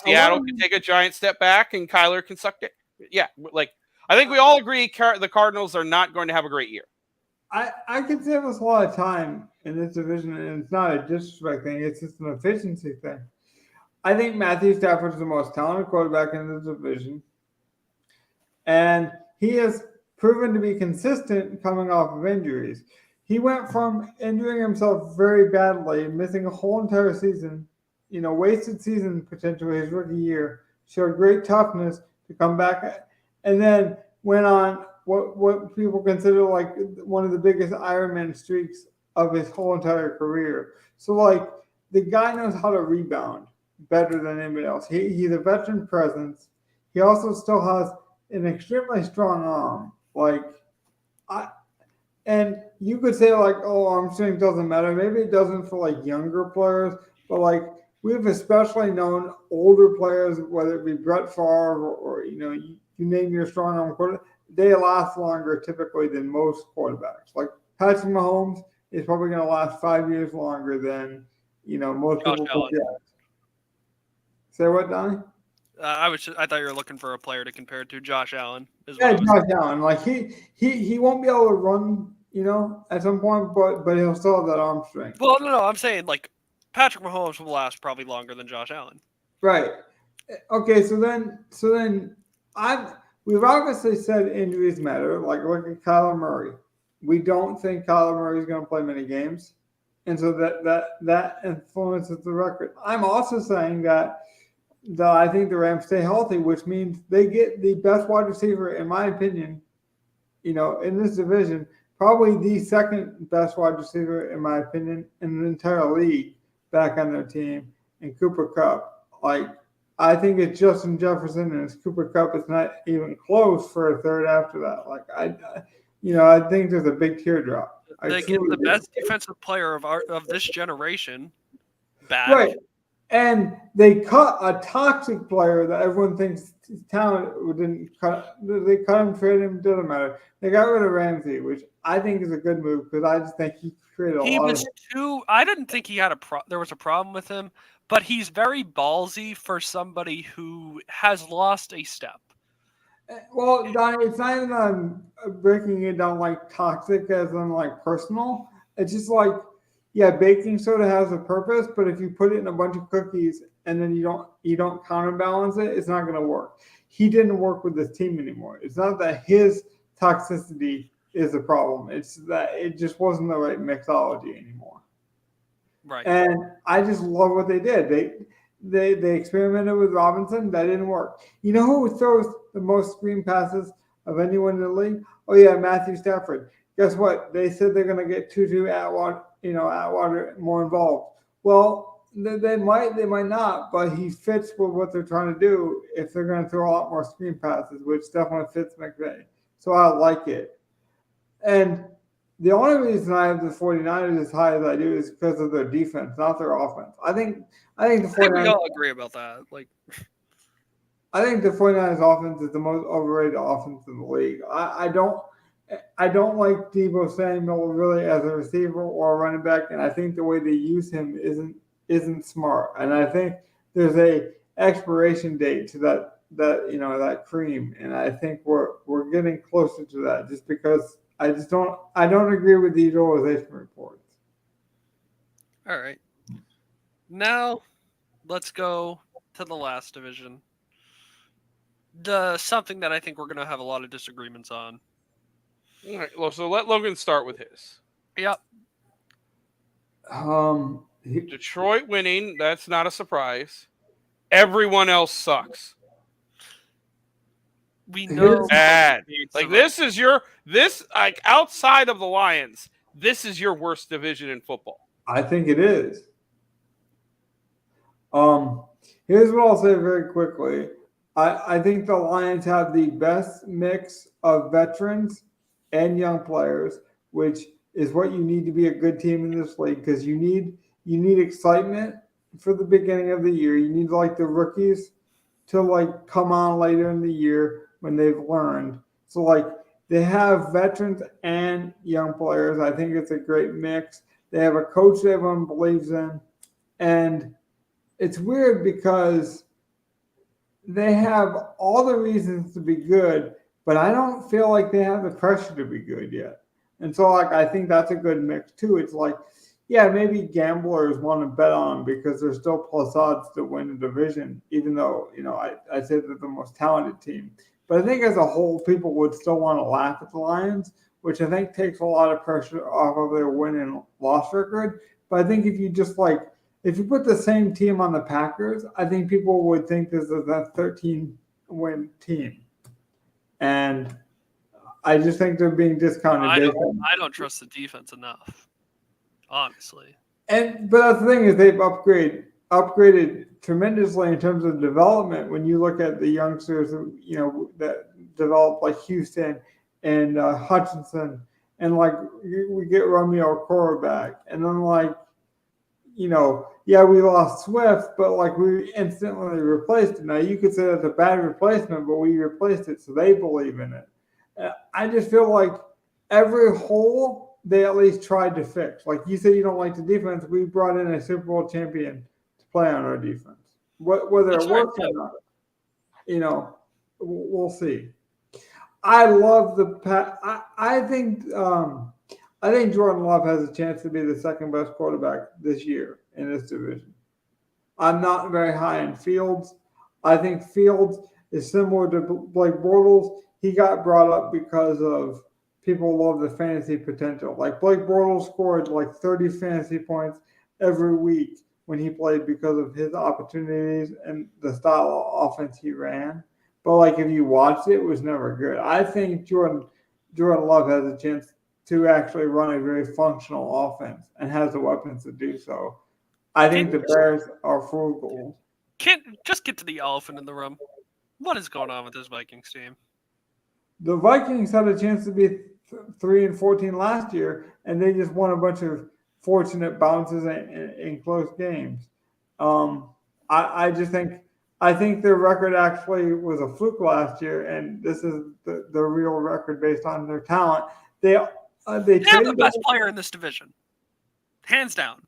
Seattle can take a giant step back and Kyler can suck it. Yeah, like I think we all agree the Cardinals are not going to have a great year. I could save us a lot of time in this division, and it's not a disrespect thing, it's just an efficiency thing. I think Matthew Stafford is the most talented quarterback in the division, and he has proven to be consistent coming off of injuries. He went from injuring himself very badly, missing a whole entire season, wasted season potentially his rookie year, showed great toughness to come back, and then went on what people consider like one of the biggest Ironman streaks of his whole entire career. So like the guy knows how to rebound better than anybody else. He's a veteran presence. He also still has an extremely strong arm. And you could say like, oh, arm strength doesn't matter. Maybe it doesn't for like younger players, but like we've especially known older players, whether it be Brett Favre or you name your strong arm quarterback, they last longer typically than most quarterbacks. Like Patrick Mahomes is probably going to last 5 years longer than most Josh people Allen. project. Say what, Donnie? I thought you were looking for a player to compare to Josh Allen. Yeah, Josh Allen. Like he won't be able to run, at some point, but he'll still have that arm strength. Well, no, I'm saying like Patrick Mahomes will last probably longer than Josh Allen. Right. Okay. So then we've obviously said injuries matter. Like look at Kyler Murray. We don't think Kyler Murray is going to play many games, and so that influences the record. I'm also saying that I think the Rams stay healthy, which means they get the best wide receiver, in my opinion, in this division, probably the second best wide receiver, in my opinion, in the entire league back on their team, and Cooper Kupp. Like, I think it's Justin Jefferson and it's Cooper Kupp. It's not even close for a third after that. Like, I think there's a big teardrop. They get the best defensive player of this generation back. Right. And they cut a toxic player that everyone thinks is talented. Didn't cut. They cut him, traded him. Doesn't matter. They got rid of Ramsey, which I think is a good move because I just think he created a lot. I didn't think he had there was a problem with him, but he's very ballsy for somebody who has lost a step. Well, Donnie, it's not even breaking it down like toxic as in like personal. It's just like. Yeah, baking soda has a purpose, but if you put it in a bunch of cookies and then you don't counterbalance it, it's not going to work. He didn't work with this team anymore. It's not that his toxicity is a problem. It's that it just wasn't the right mixology anymore. Right. And I just love what they did. They experimented with Robinson. That didn't work. You know who throws the most screen passes of anyone in the league? Oh, yeah, Matthew Stafford. Guess what? They said they're going to get Tutu Atwater more involved. Well, they might not, but he fits with what they're trying to do if they're going to throw a lot more screen passes, which definitely fits McVay. So I like it. And the only reason I have the 49ers as high as I do is because of their defense, not their offense. I think the I think we 49ers all agree about that. Like, I think the 49ers offense is the most overrated offense in the league. I don't like Deebo Samuel really as a receiver or a running back, and I think the way they use him isn't smart. And I think there's a expiration date to that cream, and I think we're getting closer to that just because I don't agree with the utilization reports. all right. Now, let's go to the last division. Something that I think we're going to have a lot of disagreements on. All right, well, so let Logan start with his. Yep. Detroit winning, that's not a surprise. Everyone else sucks. We know Bad. Like this outside of the Lions, this is your worst division in football. I think it is. Here's what I'll say very quickly. I think the Lions have the best mix of veterans and young players, which is what you need to be a good team in this league because you need excitement for the beginning of the year. You need like the rookies to like come on later in the year when they've learned. So like they have veterans and young players. I think it's a great mix. They have a coach that everyone believes in. And it's weird because they have all the reasons to be good, but I don't feel like they have the pressure to be good yet. And so like I think that's a good mix too. It's like, yeah, maybe gamblers want to bet on them because they're still plus odds to win the division, even though, I say they're the most talented team. But I think as a whole, people would still want to laugh at the Lions, which I think takes a lot of pressure off of their win and loss record. But I think if you put the same team on the Packers, I think people would think this is a 13-win team. And I just think they're being discounted. I don't trust the defense enough, honestly. But that's the thing is they've upgraded tremendously in terms of development. When you look at the youngsters, that develop like Houston and Hutchinson, and like we get Romeo quarterback, and then like, yeah, we lost Swift, but like we instantly replaced it. Now you could say that's a bad replacement, but we replaced it, so they believe in it. I just feel like every hole they at least tried to fix. Like you said, you don't like the defense. We brought in a Super Bowl champion to play on our defense. Whether it works or not, we'll see. I love the I think Jordan Love has a chance to be the second best quarterback this year in this division. I'm not very high in Fields. I think Fields is similar to Blake Bortles. He got brought up because of people love the fantasy potential. Like Blake Bortles scored like 30 fantasy points every week when he played because of his opportunities and the style of offense he ran. But like if you watched it, it was never good. I think Jordan Love has a chance to actually run a very functional offense and has the weapons to do so. I think the Bears are frugal. Can't just get to the elephant in the room. What is going on with this Vikings team? The Vikings had a chance to be 3-14 last year, and they just won a bunch of fortunate bounces in close games. I think their record actually was a fluke last year, and this is the real record based on their talent. They have the best player in this division, hands down.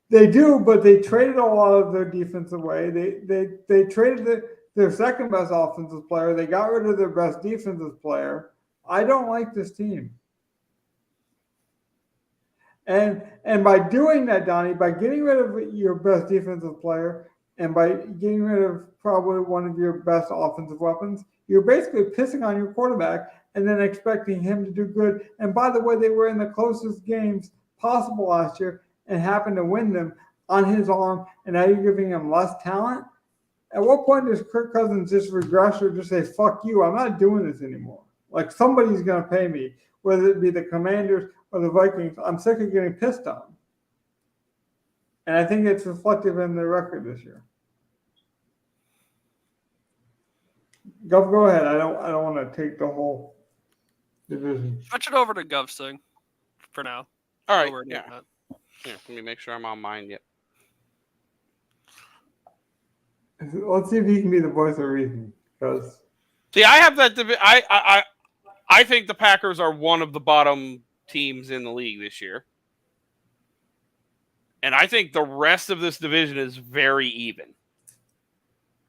They do, but they traded a lot of their defense away. They traded their second best offensive player. They got rid of their best defensive player. I don't like this team. And by doing that, Donnie, by getting rid of your best defensive player and by getting rid of probably one of your best offensive weapons, you're basically pissing on your quarterback and then expecting him to do good. And by the way, they were in the closest games possible last year and happened to win them on his arm, and now you're giving him less talent? At what point does Kirk Cousins just regress or just say, fuck you, I'm not doing this anymore? Like, somebody's going to pay me, whether it be the Commanders or the Vikings. I'm sick of getting pissed on. And I think it's reflective in their record this year. Go ahead. I don't want to take the whole division. Switch it over to Gov's thing for now. All While right. we're doing Yeah. that. Yeah. Let me make sure I'm on mine yet. Let's see if he can be the voice of reason. Because See, I have that. I think the Packers are one of the bottom teams in the league this year. And I think the rest of this division is very even.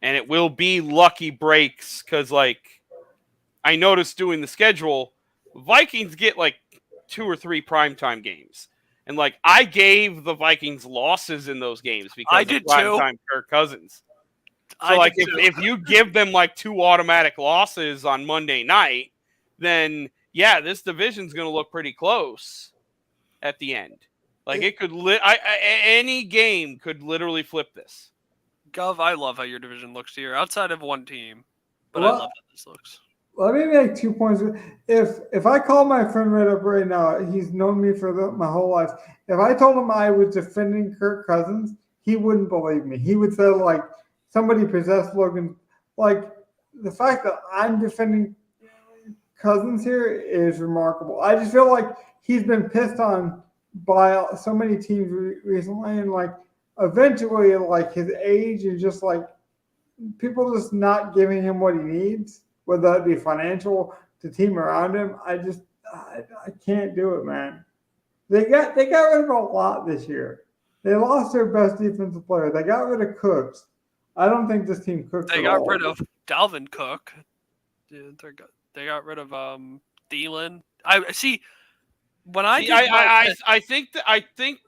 And it will be lucky breaks because, like, I noticed doing the schedule, Vikings get, like, 2 or 3 primetime games. And, like, I gave the Vikings losses in those games I because of did too. primetime Kirk Cousins. So, I like, did too. if you give them, like, 2 automatic losses on Monday night, then, yeah, this division's going to look pretty close at the end. Like, it could any game could literally flip this. Gov, I love how your division looks here, outside of one team. But I Well, love how this looks. let me make 2 points. If I call my friend right up right now, he's known me for my whole life. If I told him I was defending Kirk Cousins, he wouldn't believe me. He would say, like, somebody possessed Logan. Like, the fact that I'm defending Cousins here is remarkable. I just feel like he's been pissed on by so many teams recently, and, like, eventually, like, his age and just, like, people just not giving him what he needs, whether that be financial, the team around him. I can't do it, man. They got rid of a lot this year. They lost their best defensive player. They got rid of Cooks. I don't think this team cooks. They at got all. rid of Dalvin Cook. Dude, they got rid of Thielen. I see. When I See, did my I think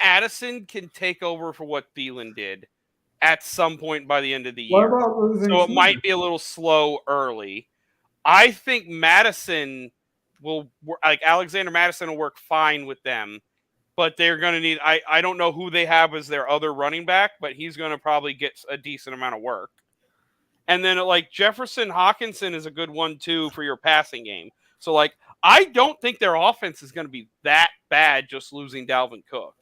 Addison can take over for what Thielen did at some point by the end of the What year. about losing? So it Smith? might be a little slow early. I think Madison will, like, Alexander Madison will work fine with them, but they're going to need, I don't know who they have as their other running back, but he's going to probably get a decent amount of work. And then, like, Jefferson Hawkinson is a good one too for your passing game. So, like, I don't think their offense is going to be that bad just losing Dalvin Cook.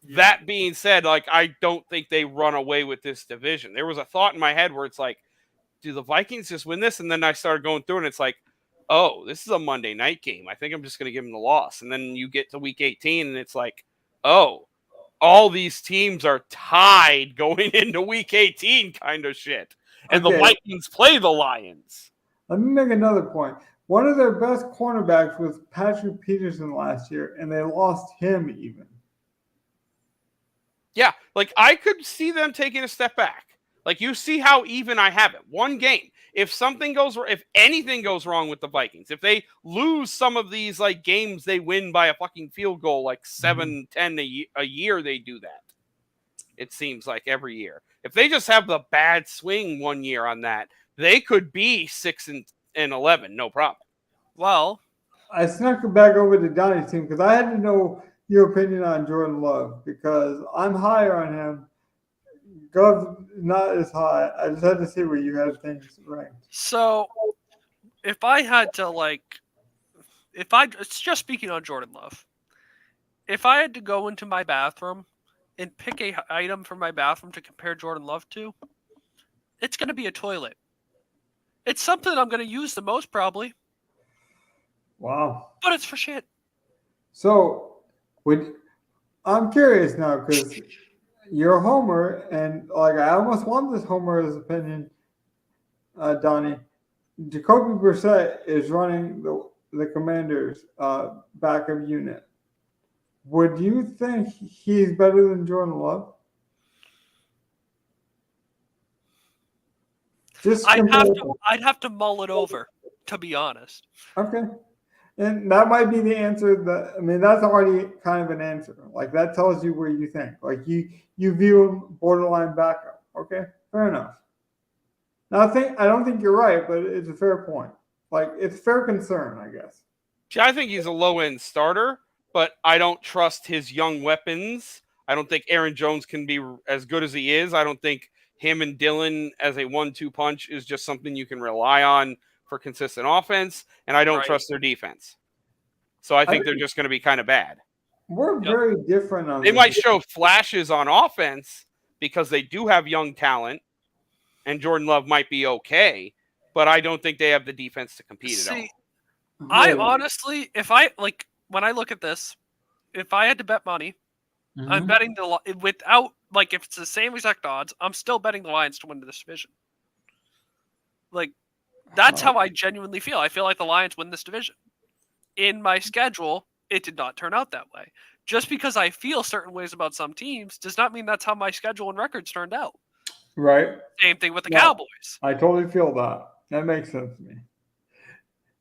Yeah. That being said, like, I don't think they run away with this division. There was a thought in my head where it's like, do the Vikings just win this? And then I started going through and it's like, oh, this is a Monday night game. I think I'm just going to give them the loss. And then you get to week 18 and it's like, oh, all these teams are tied going into week 18 kind of shit. And the Vikings play the Lions. Let me make another point. One of their best cornerbacks was Patrick Peterson last year, and they lost him even. Yeah, like, I could see them taking a step back. Like, you see how even I have it. One game. If anything goes wrong with the Vikings, if they lose some of these, like, games they win by a fucking field goal, like 7-10 a year, they do that. It seems like every year. If they just have the bad swing one year on that, they could be 6-11, no problem. Well, I snuck it back over to Donnie's team because I had to know your opinion on Jordan Love because I'm higher on him. Gov's not as high. I just had to see where you had things ranked. so if I had to it's just speaking on Jordan Love. If I had to go into my bathroom and pick a item from my bathroom to compare Jordan Love to, it's going to be a toilet. It's something I'm going to use the most probably, Wow. but it's for shit. So, I'm curious now because you're a homer, and, like, I almost want this homer's opinion, Donnie. Jacoby Brissett is running the Commanders' backup unit. Would you think he's better than Jordan Love? I'd have to mull it over, to be honest. Okay. And that might be the answer that's already kind of an answer. Like, that tells you where you think. Like, you view him borderline backup. Okay, fair enough. Now, I don't think you're right, but it's a fair point. Like, it's fair concern, I guess. See, I think he's a low-end starter, but I don't trust his young weapons. I don't think Aaron Jones can be as good as he is. I don't think him and Dylan as a 1-2 punch is just something you can rely on for consistent offense, and I don't trust their defense. So I think they're just going to be kind of bad. We're very different on They this. might show flashes on offense because they do have young talent, and Jordan Love might be okay, but I don't think they have the defense to compete at all. I Right. honestly, when I look at this, if I had to bet money, I'm Mhm. betting without if it's the same exact odds, I'm still betting the Lions to win this division. Like that's how I genuinely feel. I feel like the Lions win this division. In my schedule, it did not turn out that way. Just because I feel certain ways about some teams does not mean that's how my schedule and records turned out. Right. Same thing with the No, Cowboys. I totally feel that. That makes sense to me.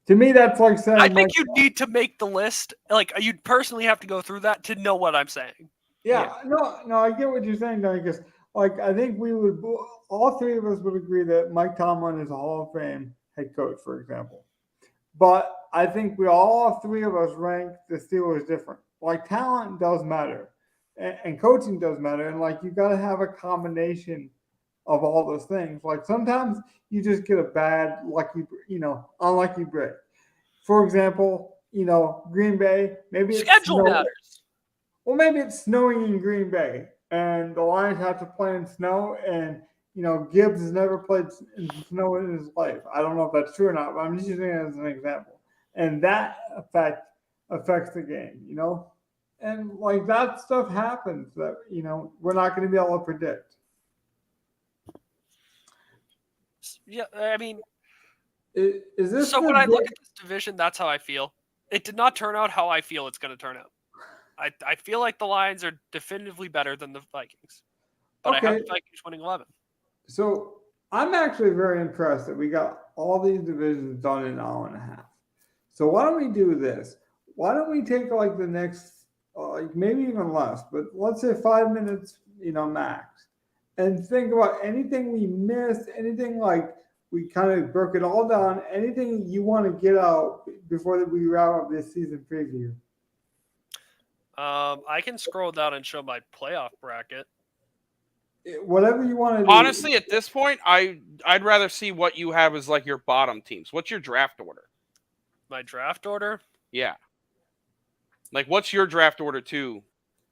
To me, that's like I saying, think you need to make the list. You'd personally have to go through that to know what I'm saying. yeah, no, I get what you're saying, Donnie, because I think we would, all three of us would agree that Mike Tomlin is a Hall of Fame head coach, for example. But I think we all three of us rank the Steelers different. Like talent does matter, and coaching does matter, and you got to have a combination of all those things. Like sometimes you just get a bad unlucky break. For example, Green Bay, maybe it's Schedule snow. matters. Well, maybe it's snowing in Green Bay, and the Lions have to play in snow, and Gibbs has never played in snow in his life. I don't know if that's true or not, but I'm just using it as an example, and that affects the game, and that stuff happens that we're not going to be able to predict. Yeah, I mean, Is this so when I look at this division, that's how I feel. It did not turn out how I feel it's going to turn out. I feel like the Lions are definitively better than the Vikings, but I have okay? the Vikings winning 11. So I'm actually very impressed that we got all these divisions done in an hour and a half. So why don't we do this? Why don't we take the next, maybe even less, but let's say 5 minutes, max, and think about anything we missed, anything we kind of broke it all down, anything you want to get out before we wrap up this season preview. I can scroll down and show my playoff bracket. Whatever you want to do. Honestly, at this point, I'd rather see what you have as your bottom teams. What's your draft order? My draft order? Yeah. What's your draft order too?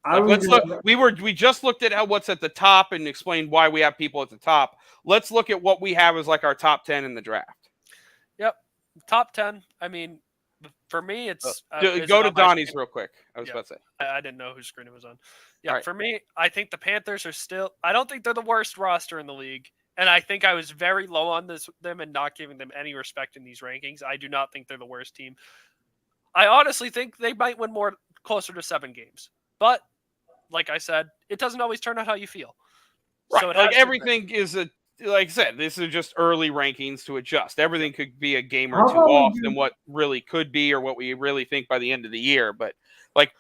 let's look. We just looked at what's at the top and explained why we have people at the top. Let's look at what we have as our top 10 in the draft. Yep, top 10. I mean, for me, it's go to Donnie's real quick. I was about to say. I didn't know whose screen it was on. Yeah, right. For me, I think the Panthers are still. I don't think they're the worst roster in the league, and I think I was very low on them and not giving them any respect in these rankings. I do not think they're the worst team. I honestly think they might win closer to 7 games, but like I said, it doesn't always turn out how you feel. Right. So everything is like I said, this is just early rankings to adjust. Everything could be a game or two off than what really could be or what we really think by the end of the year. But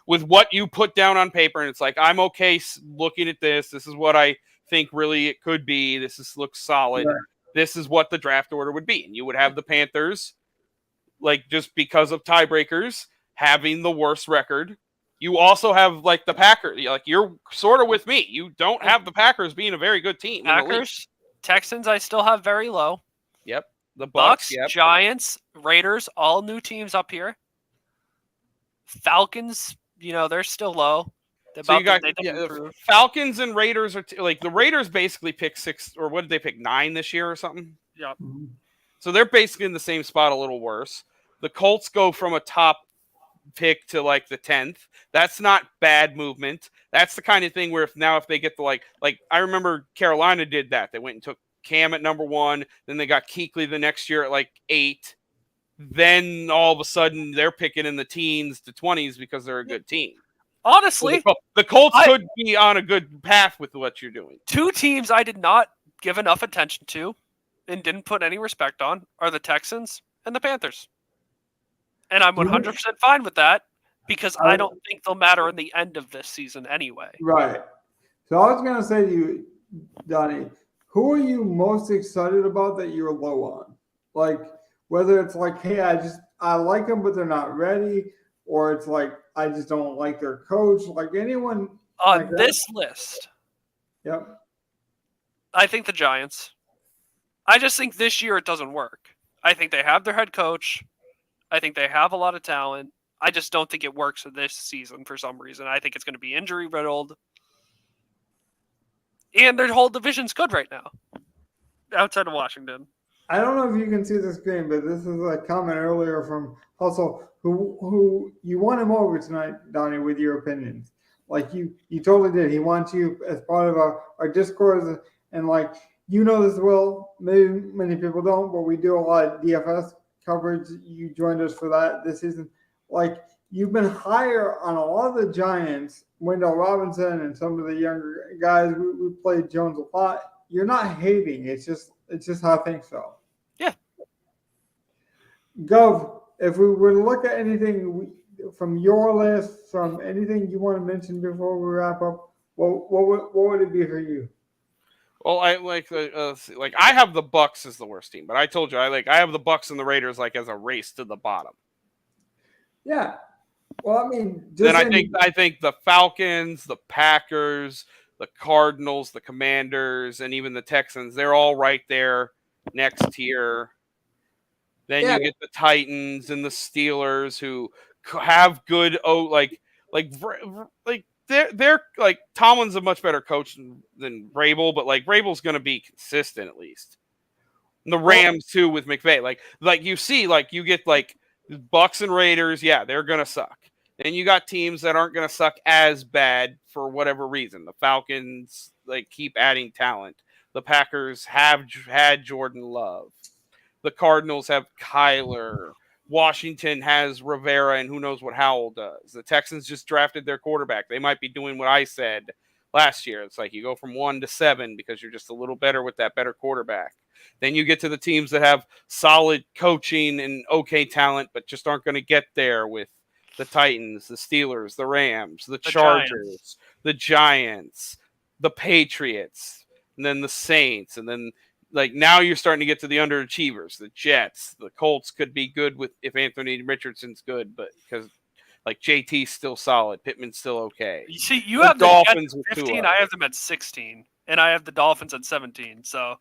with what you put down on paper, and it's I'm okay looking at this. This is what I think really it could be. Looks solid. Right. This is what the draft order would be. And you would have the Panthers, just because of tiebreakers, having the worst record. You also have the Packers. You're sort of with me. You don't have the Packers being a very good team. Packers, Texans, I still have very low. Yep. The Bucks, yep. Giants, Raiders, all new teams up here. Falcons, they're still low. So you got Falcons and Raiders are the Raiders basically picked 6, or what did they pick, 9 this year or something? Yep. So they're basically in the same spot, a little worse. The Colts go from a top pick to the 10th. That's not bad movement. That's the kind of thing where if they get the I remember Carolina did that. They went and took Cam at number 1, then they got Kuechly the next year at 8. Then all of a sudden they're picking in the teens to 20s because they're a good team. Honestly, so the Colts could be on a good path with what you're doing. 2 teams I did not give enough attention to and didn't put any respect on are the Texans and the Panthers. And I'm 100% fine with that because I don't think they'll matter in the end of this season anyway. Right. So I was going to say to you, Donnie, who are you most excited about that you're low on? Whether it's hey, I like them, but they're not ready, or it's I just don't like their coach. Anyone on this list. Yep. I think the Giants. I just think this year it doesn't work. I think they have their head coach. I think they have a lot of talent. I just don't think it works this season for some reason. I think it's going to be injury riddled. And their whole division's good right now, outside of Washington. I don't know if you can see the screen, but this is a comment earlier from Hustle, who you won him over tonight, Donnie, with your opinions. Like you totally did. He wants you as part of our Discord, and like you know this well. Maybe many people don't, but we do a lot of DFS coverage. You joined us for that this season. Like you've been higher on a lot of the Giants, Wendell Robinson, and some of the younger guys. We played Jones a lot. You're not hating. It's just how things felt. Yeah. Gov, if we were to look at anything from your list, from anything you want to mention before we wrap up, what would it be for you? Well, I like I have the Bucks as the worst team, but I told you I have the Bucks and the Raiders like as a race to the bottom. Yeah. Well, I mean, Then I think the Falcons, the Packers, the Cardinals, the Commanders, and even the Texans, they're all right there next tier. Then you get the Titans and the Steelers who have good they're like Tomlin's a much better coach than Vrabel, but like Vrabel's going to be consistent at least. And the Rams too with McVay, like you see, like you get like Bucks and Raiders, yeah, they're going to suck. Then you got teams that aren't going to suck as bad for whatever reason. The Falcons like keep adding talent. The Packers have had Jordan Love. The Cardinals have Kyler. Washington has Rivera, and who knows what Howell does. The Texans just drafted their quarterback. They might be doing what I said last year. It's like you go from 1 to 7 because you're just a little better with that better quarterback. Then you get to the teams that have solid coaching and okay talent, but just aren't going to get there with the Titans, the Steelers, the Rams, the Chargers, the Giants, the Patriots, and then the Saints, and then like now you're starting to get to the underachievers, the Jets. The Colts could be good with if Anthony Richardson's good, but because like JT's still solid, Pittman's still okay. You see, you have the Dolphins Jets at with 15. Tua. I have them at 16, and I have the Dolphins at 17. So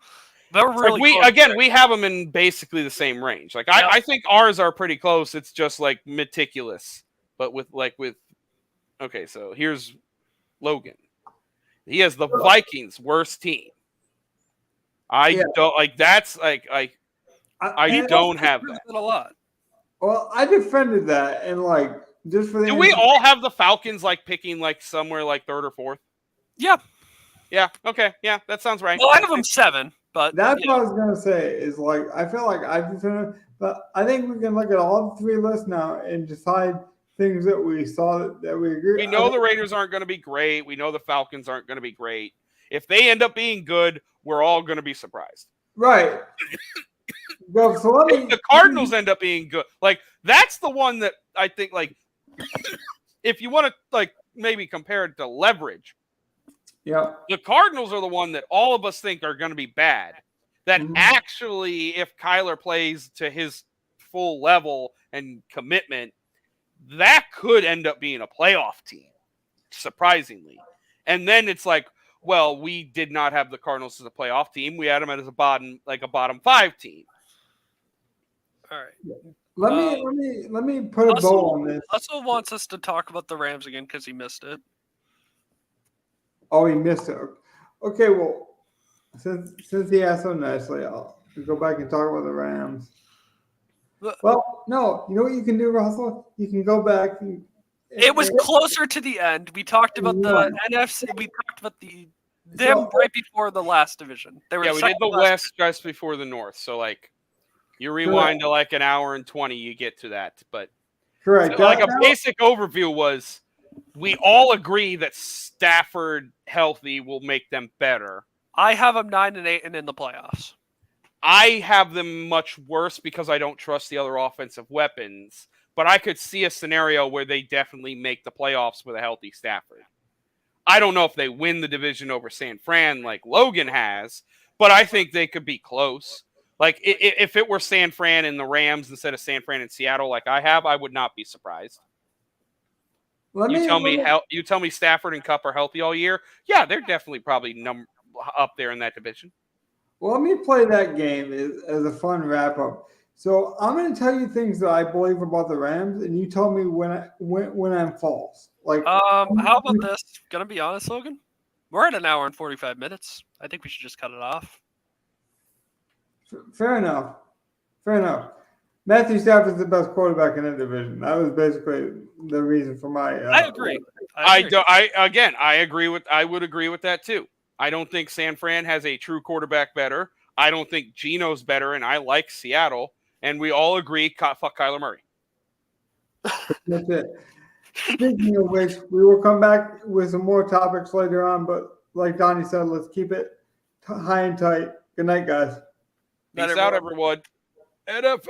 they're really we have them in basically the same range. Like I think ours are pretty close. It's just like meticulous, but with okay. So here's Logan. He has the Vikings worst team. I don't like that's like I don't have that a lot. Well, I defended that and like just for the. Do we all have the Falcons like picking like somewhere like 3rd or 4th? Yeah. Yeah. Okay. Yeah, that sounds right. Well, I have them 7, but that's what I was gonna say. Is like I feel like I defended, but I think we can look at all 3 lists now and decide things that we saw that we agree. We know the Raiders aren't going to be great. We know the Falcons aren't going to be great. If they end up being good, we're all going to be surprised. Right. Well, so if the Cardinals end up being good, like that's the one that I think like if you want to like maybe compare it to leverage, the Cardinals are the one that all of us think are going to be bad. That actually, if Kyler plays to his full level and commitment, that could end up being a playoff team, surprisingly. And then it's like, well, we did not have the Cardinals as a playoff team. We had them as a bottom 5 team. All right. Let me put a bow on this. Russell wants us to talk about the Rams again because he missed it. Oh, he missed it. Okay, well, since he asked so nicely, I'll go back and talk about the Rams. Well, no, you know what you can do, Russell? You can go back. It was closer to the end. We talked about the NFC. We talked about them right before the last division. We did the West just before the North. So, like, you rewind to like an hour and 20, you get to that. But correct. So, like a basic overview was we all agree that Stafford healthy will make them better. I have them 9-8 and in the playoffs. I have them much worse because I don't trust the other offensive weapons. But I could see a scenario where they definitely make the playoffs with a healthy Stafford. I don't know if they win the division over San Fran like Logan has, but I think they could be close. Like, if it were San Fran and the Rams instead of San Fran and Seattle like I have, I would not be surprised. You tell me Stafford and Kupp are healthy all year? Yeah, they're definitely probably up there in that division. Well, let me play that game as a fun wrap-up. So I'm going to tell you things that I believe about the Rams, and you tell me when I'm false. Like, how about this? Gonna be honest, Logan. We're at an hour and 45 minutes. I think we should just cut it off. Fair enough. Fair enough. Matthew Stafford's the best quarterback in that division. That was basically the reason for my. I agree. I would agree with that too. I don't think San Fran has a true quarterback better. I don't think Geno's better, and I like Seattle. And we all agree, fuck Kyler Murray. That's it. Speaking of which, we will come back with some more topics later on, but like Donnie said, let's keep it high and tight. Good night, guys. Peace out, everyone. NFL!